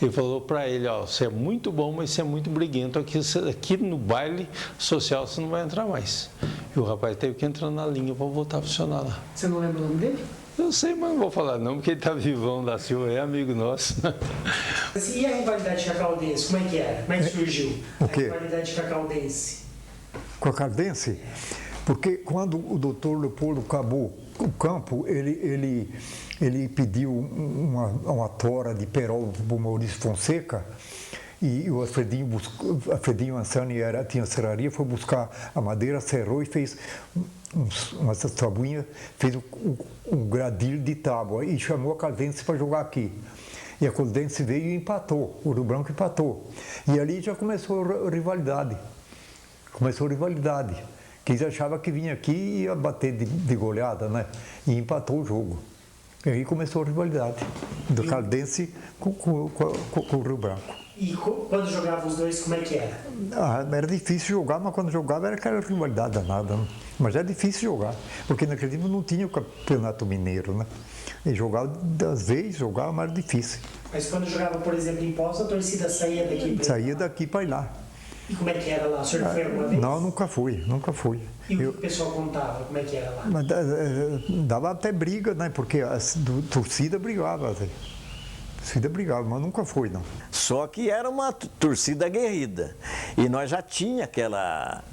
Ele falou para ele, ó, você é muito bom, mas você é muito briguento. Aqui no baile social você não vai entrar mais. E o rapaz teve que entrar na linha para voltar a funcionar lá. Você não lembra o nome dele? Eu sei, mas não vou falar não, porque ele tá vivão da Silva, é amigo nosso. E a rivalidade cacaudense, como é que era? Como é que surgiu? O quê? A rivalidade cacaudense. Com a Caldense? Porque quando o doutor Leopoldo acabou o campo, ele pediu uma tora de perol para o Maurício Fonseca, e o Alfredinho Ansani tinha serraria, foi buscar a madeira, serrou e fez umas tabuinhas, fez um gradilho de tábua e chamou a Caldense para jogar aqui. E a Caldense veio e empatou, o Rio Branco empatou. E ali já começou a rivalidade. Que achava que vinha aqui e ia bater de goleada, né? E empatou o jogo. E aí começou a rivalidade do Caldense com o Rio Branco. E quando jogavam os dois, como é que era? Era difícil jogar, mas quando jogava era aquela rivalidade danada. Né? Mas era difícil jogar, porque naquele tempo não tinha o Campeonato Mineiro, né? E jogava, às vezes, jogava, mas era difícil. Mas quando jogava, por exemplo, em Poços, a torcida saía daqui para Saía daqui para ir lá. E como é que era lá? O senhor foi alguma vez? Não, nunca fui. E o que o pessoal contava? Como é que era lá? Mas dava até briga, né? Porque a torcida brigava. Mas nunca foi, não. Só que era uma torcida aguerrida. E nós já tinha aquela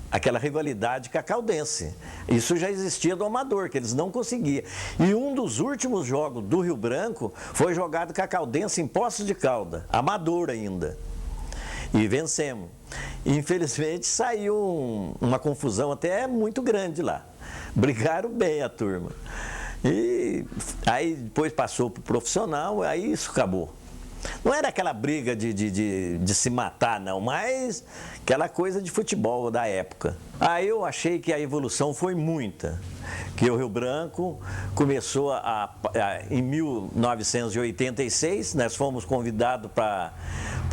rivalidade com a Caldense. Isso já existia do amador, que eles não conseguiam. E um dos últimos jogos do Rio Branco foi jogado com a Caldense em Poços de Caldas, amador ainda. E vencemos. Infelizmente saiu uma confusão até muito grande lá. Brigaram bem a turma. E aí depois passou para o profissional, aí isso acabou. Não era aquela briga de se matar, não, mas aquela coisa de futebol da época. Aí eu achei que a evolução foi muita. Que o Rio Branco começou em 1986, nós fomos convidados para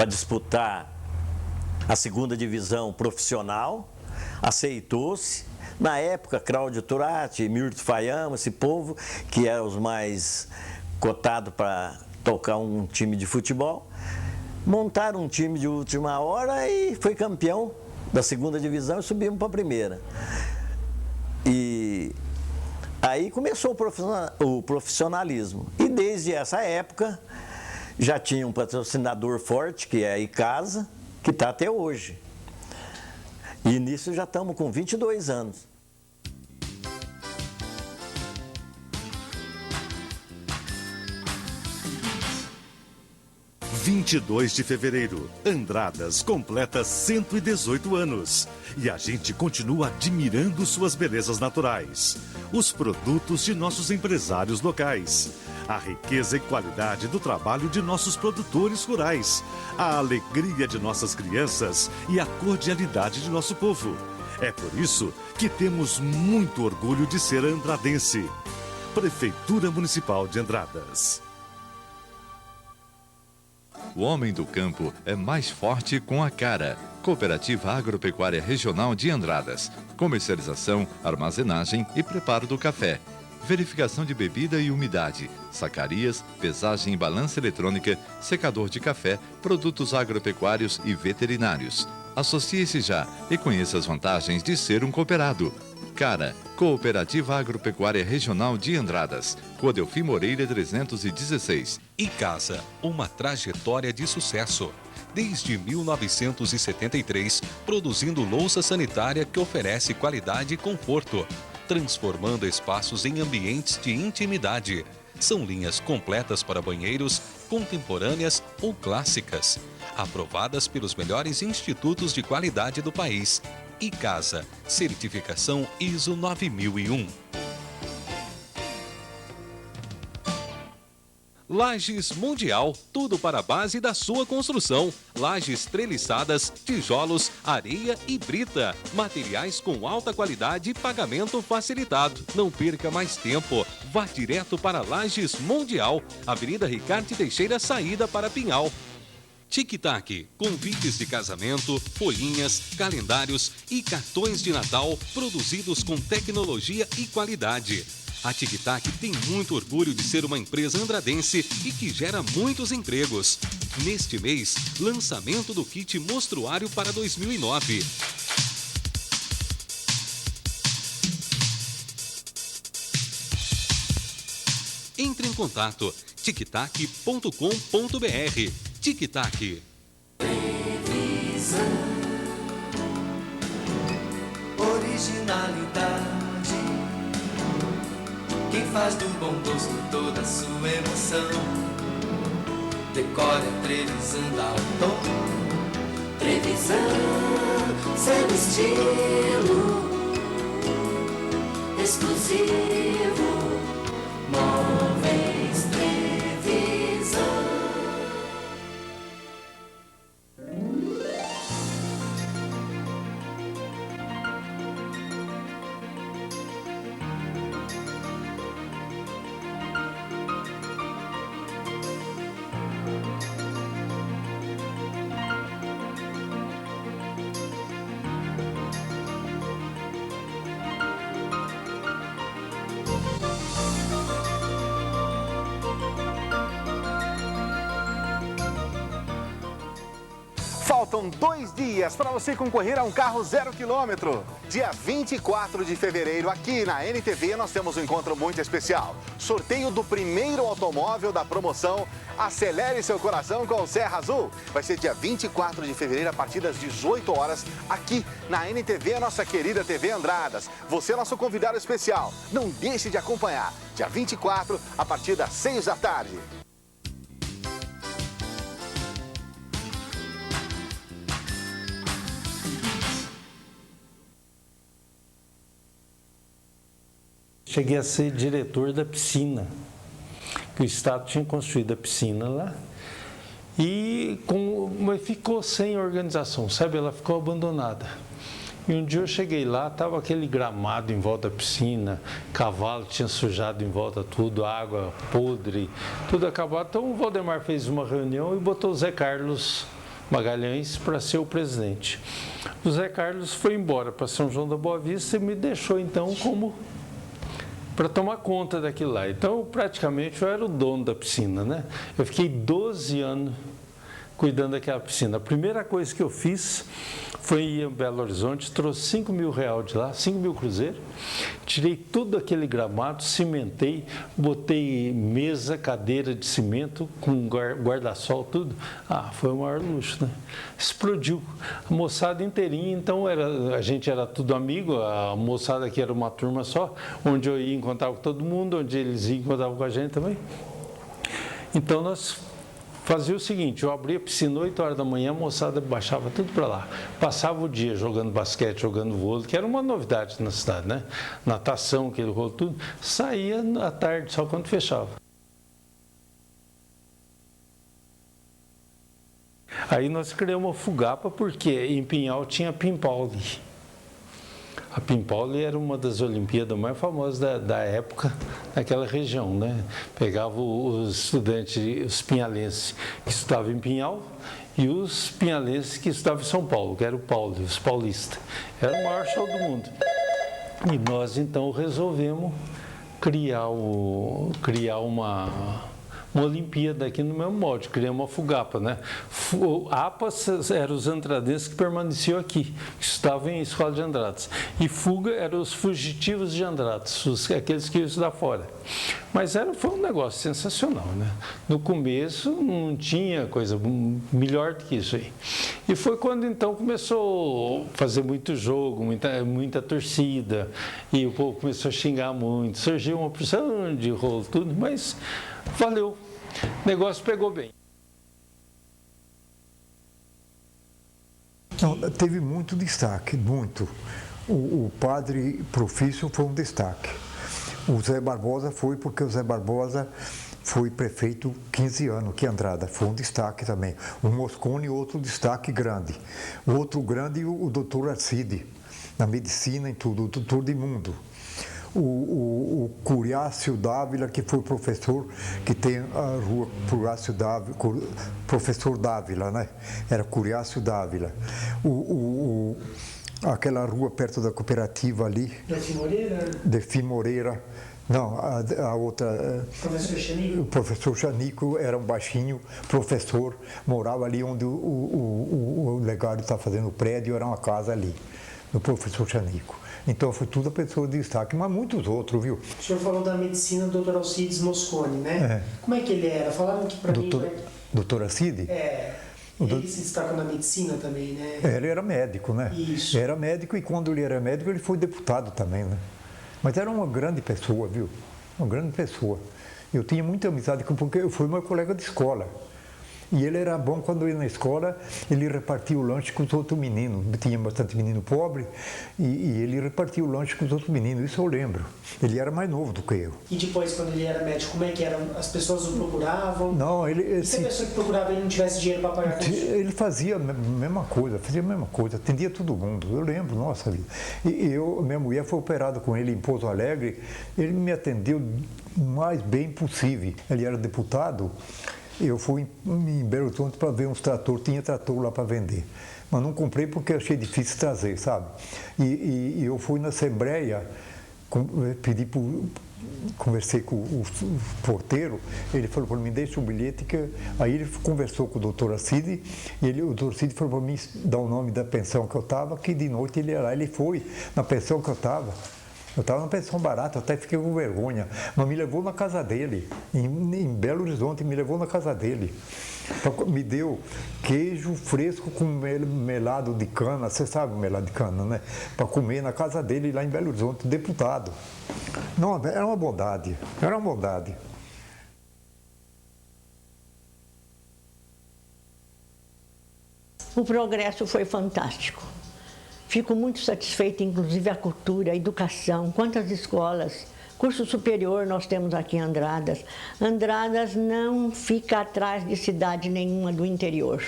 disputar a segunda divisão profissional, aceitou-se. Na época, Cláudio Turati, Mirto Fayama, esse povo, que eram os mais cotados para tocar um time de futebol, montaram um time de última hora e foi campeão da segunda divisão e subimos para a primeira. E aí começou o profissionalismo. E desde essa época já tinha um patrocinador forte, que é a Icasa, que está até hoje. E nisso já estamos com 22 anos. Dia 22 de fevereiro, Andradas completa 118 anos. E a gente continua admirando suas belezas naturais. Os produtos de nossos empresários locais. A riqueza e qualidade do trabalho de nossos produtores rurais. A alegria de nossas crianças e a cordialidade de nosso povo. É por isso que temos muito orgulho de ser andradense. Prefeitura Municipal de Andradas. O homem do campo é mais forte com a cara. Cooperativa Agropecuária Regional de Andradas. Comercialização, armazenagem e preparo do café. Verificação de bebida e umidade, sacarias, pesagem e balança eletrônica, secador de café, produtos agropecuários e veterinários. Associe-se já e conheça as vantagens de ser um cooperado. CARA, Cooperativa Agropecuária Regional de Andradas, Rua Delfim Moreira 316. Icasa, uma trajetória de sucesso. Desde 1973, produzindo louça sanitária que oferece qualidade e conforto, transformando espaços em ambientes de intimidade. São linhas completas para banheiros, contemporâneas ou clássicas, aprovadas pelos melhores institutos de qualidade do país. Icasa, certificação ISO 9001. Lajes Mundial, tudo para a base da sua construção. Lajes treliçadas, tijolos, areia e brita. Materiais com alta qualidade e pagamento facilitado. Não perca mais tempo. Vá direto para Lajes Mundial, Avenida Ricardo Teixeira, saída para Pinhal. Tic-tac, convites de casamento, folhinhas, calendários e cartões de Natal produzidos com tecnologia e qualidade. A Tic-tac tem muito orgulho de ser uma empresa andradense e que gera muitos empregos. Neste mês, lançamento do kit mostruário para 2009. Entre em contato tictac.com.br. Tic-tac. Televisão, originalidade. Quem faz do bom gosto toda a sua emoção. Decore a televisão, dá o tom. Televisão, seu estilo exclusivo. Móveis Televisão. Faltam 2 dias para você concorrer a um carro 0 km. Dia 24 de fevereiro, aqui na NTV, nós temos um encontro muito especial. Sorteio do primeiro automóvel da promoção Acelere Seu Coração com o Serra Azul. Vai ser dia 24 de fevereiro, a partir das 18 horas, aqui na NTV, a nossa querida TV Andradas. Você é nosso convidado especial. Não deixe de acompanhar. Dia 24, a partir das 6 da tarde. Cheguei a ser diretor da piscina, que o Estado tinha construído a piscina lá, mas ficou sem organização, sabe? Ela ficou abandonada. E um dia eu cheguei lá, estava aquele gramado em volta da piscina, cavalo tinha sujado em volta tudo, água podre, tudo acabado. Então o Valdemar fez uma reunião e botou o Zé Carlos Magalhães para ser o presidente. O Zé Carlos foi embora para São João da Boa Vista e me deixou então como para tomar conta daquilo lá. Então, praticamente, eu era o dono da piscina, né? Eu fiquei 12 anos cuidando daquela piscina. A primeira coisa que eu fiz foi ir em Belo Horizonte, trouxe 5 mil reais de lá, 5 mil cruzeiros, tirei tudo aquele gramado, cimentei, botei mesa, cadeira de cimento, com guarda-sol, tudo. Foi o maior luxo, né? Explodiu. A moçada inteirinha, então a gente era tudo amigo, a moçada aqui era uma turma só, onde eu ia encontrar com todo mundo, onde eles iam encontrar com a gente também. Então nós fazia o seguinte, eu abria a piscina 8 horas da manhã, a moçada baixava tudo para lá. Passava o dia jogando basquete, jogando vôlei, que era uma novidade na cidade, né? Natação, aquele rolo, tudo. Saía à tarde, só quando fechava. Aí nós criamos uma Fugapa, porque em Pinhal tinha pinball ali. A Pimpoli era uma das Olimpíadas mais famosas da época, naquela região, né? Pegava os estudantes, os pinhalenses que estudavam em Pinhal e os pinhalenses que estudavam em São Paulo, que era o Paulo, os paulistas. Era o maior show do mundo. E nós, então, resolvemos criar uma Olimpíada aqui no mesmo molde, criamos uma Fugapa, né? APAS eram os andradenses que permaneciam aqui, que estavam em escola de Andradas. E Fuga eram os fugitivos de Andradas, aqueles que iam estudar fora. Mas foi um negócio sensacional, né? No começo não tinha coisa melhor do que isso aí. E foi quando então começou a fazer muito jogo, muita torcida, e o povo começou a xingar muito, surgiu uma porção de rolo, tudo, mas valeu, o negócio pegou bem. Não, teve muito destaque, muito. O padre Profício foi um destaque. O Zé Barbosa foi porque o Zé Barbosa foi prefeito 15 anos aqui em Andrada, foi um destaque também. O Moscone, outro destaque grande. O outro grande, o doutor Arcide, na medicina e tudo, o doutor de mundo. O Curiácio Dávila, que foi professor, que tem a rua Curiácio Dávila, professor Dávila, né? Era Curiácio Dávila. Aquela rua perto da cooperativa ali. Defi Moreira? Defi Moreira. Não, a outra... Professor Chanico? O professor Chanico era um baixinho professor, morava ali onde o Legário está fazendo o prédio, era uma casa ali, do professor Chanico. Então foi tudo a pessoa de destaque, mas muitos outros, viu? O senhor falou da medicina do Dr. Alcides Moscone, né? É. Como é que ele era? Falaram que para mim... Doutor Alcides? É. Ele se destacou na medicina também, né? Ele era médico, né? Isso. Era médico e quando ele era médico ele foi deputado também, né? Mas era uma grande pessoa, viu? Uma grande pessoa. Eu tinha muita amizade com porque eu fui meu colega de escola. E ele era bom quando ia na escola, ele repartia o lanche com os outros meninos. Tinha bastante menino pobre e ele repartia o lanche com os outros meninos, isso eu lembro. Ele era mais novo do que eu. E depois, quando ele era médico, como é que eram? As pessoas o procuravam? Não, E se a pessoa que procurava ele não tivesse dinheiro para pagar curso? Ele fazia a mesma coisa, atendia todo mundo, eu lembro, nossa vida. E minha mulher foi operada com ele em Pouso Alegre, ele me atendeu o mais bem possível. Ele era deputado. Eu fui em Belo Horizonte para ver uns tratores, tinha trator lá para vender. Mas não comprei porque achei difícil trazer, sabe? E eu fui na Assembleia, conversei com o porteiro, ele falou para mim, deixa um bilhete, aí ele conversou com o doutor Alcide, e o doutor Alcide falou para mim dar o nome da pensão que eu estava, que de noite ele ia lá, ele foi na pensão que eu estava. Eu estava numa pensão barata, até fiquei com vergonha, mas me levou na casa dele, em Belo Horizonte, me levou na casa dele. Me deu queijo fresco com melado de cana, você sabe o melado de cana, né? Para comer na casa dele lá em Belo Horizonte, deputado. Não, era uma bondade, era uma bondade. O progresso foi fantástico. Fico muito satisfeita, inclusive a cultura, a educação, quantas escolas, curso superior nós temos aqui em Andradas. Andradas não fica atrás de cidade nenhuma do interior.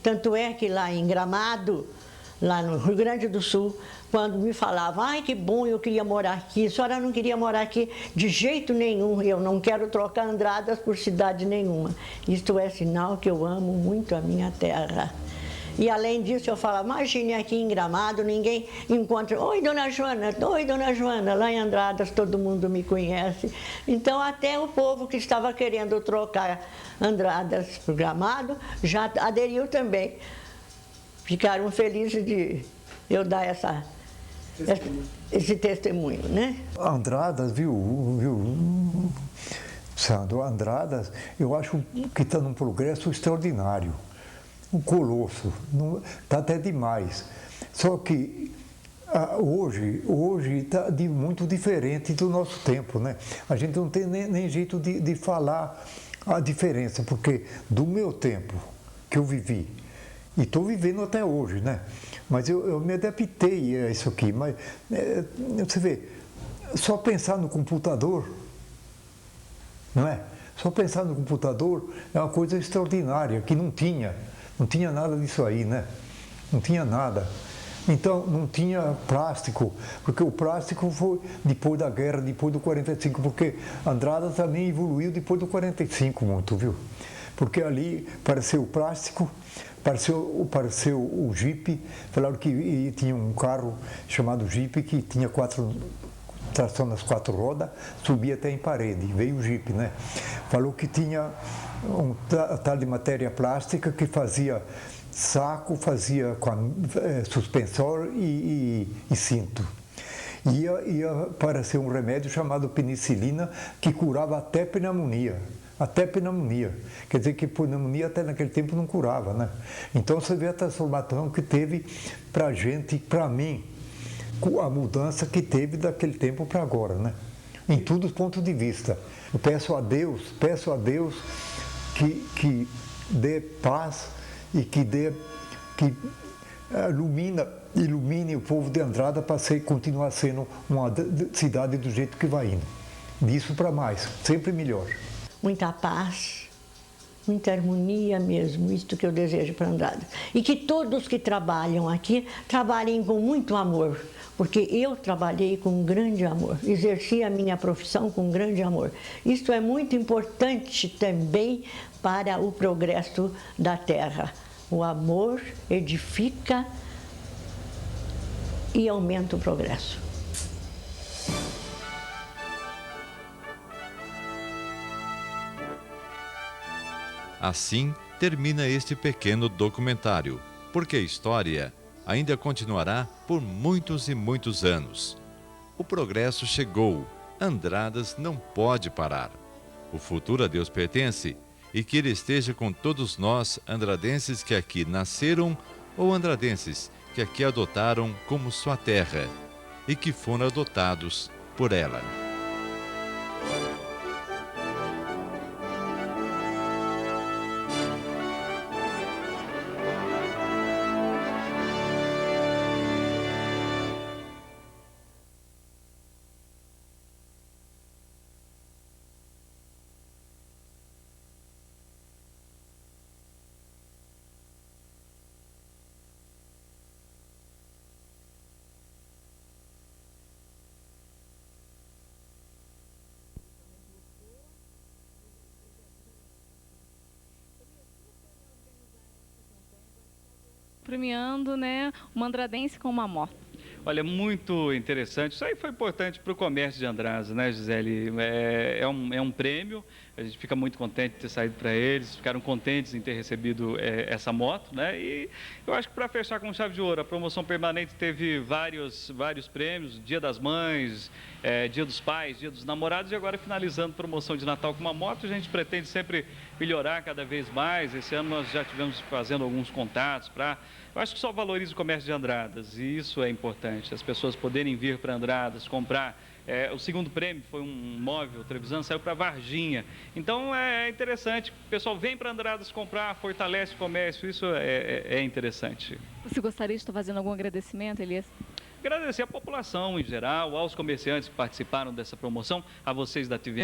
Tanto é que lá em Gramado, lá no Rio Grande do Sul, quando me falavam, ai que bom, eu queria morar aqui, a senhora não queria morar aqui de jeito nenhum, eu não quero trocar Andradas por cidade nenhuma. Isto é sinal que eu amo muito a minha terra. E além disso eu falo, imagine aqui em Gramado, ninguém encontra, oi dona Joana, lá em Andradas todo mundo me conhece. Então até o povo que estava querendo trocar Andradas por Gramado já aderiu também. Ficaram felizes de eu dar esse testemunho, né? Andradas, viu, Sandro, Andradas, eu acho que está num progresso extraordinário. Um colosso, está até demais. Só que hoje está muito diferente do nosso tempo, né? A gente não tem nem jeito de falar a diferença, porque do meu tempo que eu vivi, e estou vivendo até hoje, né? Mas eu me adaptei a isso aqui, mas você vê, só pensar no computador, não é? Só pensar no computador é uma coisa extraordinária, que não tinha nada disso aí, né? Não tinha nada. Então não tinha plástico, porque o plástico foi depois da guerra, depois do 45, porque Andradas também evoluiu depois do 45 muito, viu? Porque ali apareceu o plástico, apareceu o Jeep, falaram que tinha um carro chamado Jeep que tinha tração nas 4 rodas, subia até em parede, veio o Jeep, né? Falou que tinha um tal de matéria plástica que fazia saco, fazia suspensor e cinto. Ia aparecer um remédio chamado penicilina que curava até pneumonia. Até pneumonia. Quer dizer que pneumonia até naquele tempo não curava, né? Então você vê a transformação que teve pra gente, pra mim, a mudança que teve daquele tempo para agora, né? Em todos os pontos de vista. Eu peço a Deus que dê paz e que ilumine o povo de Andrada para continuar sendo uma cidade do jeito que vai indo. Disso para mais, sempre melhor. Muita paz, muita harmonia mesmo, isto que eu desejo para Andrada. E que todos que trabalham aqui, trabalhem com muito amor, porque eu trabalhei com grande amor, exerci a minha profissão com grande amor. Isto é muito importante também para o progresso da terra. O amor edifica e aumenta o progresso. Assim termina este pequeno documentário, porque a história ainda continuará por muitos e muitos anos. O progresso chegou, Andradas não pode parar. O futuro a Deus pertence e que Ele esteja com todos nós, andradenses que aqui nasceram ou andradenses que aqui adotaram como sua terra e que foram adotados por ela. Premiando, né, uma andradense com uma moto. Olha, muito interessante. Isso aí foi importante para o comércio de Andradas, né, Gisele? É um prêmio, a gente fica muito contente de ter saído para eles, ficaram contentes em ter recebido essa moto, né? E eu acho que para fechar com chave de ouro, a promoção permanente teve vários prêmios, Dia das Mães, Dia dos Pais, Dia dos Namorados e agora finalizando promoção de Natal com uma moto. A gente pretende sempre melhorar cada vez mais. Esse ano nós já tivemos fazendo alguns contatos para... Eu acho que só valoriza o comércio de Andradas e isso é importante, as pessoas poderem vir para Andradas, comprar. O segundo prêmio foi um móvel Trevisan, saiu para Varginha. Então é interessante, o pessoal vem para Andradas comprar, fortalece o comércio, isso é interessante. Você gostaria de estar fazendo algum agradecimento, Elias? Agradecer à população em geral, aos comerciantes que participaram dessa promoção, a vocês da TV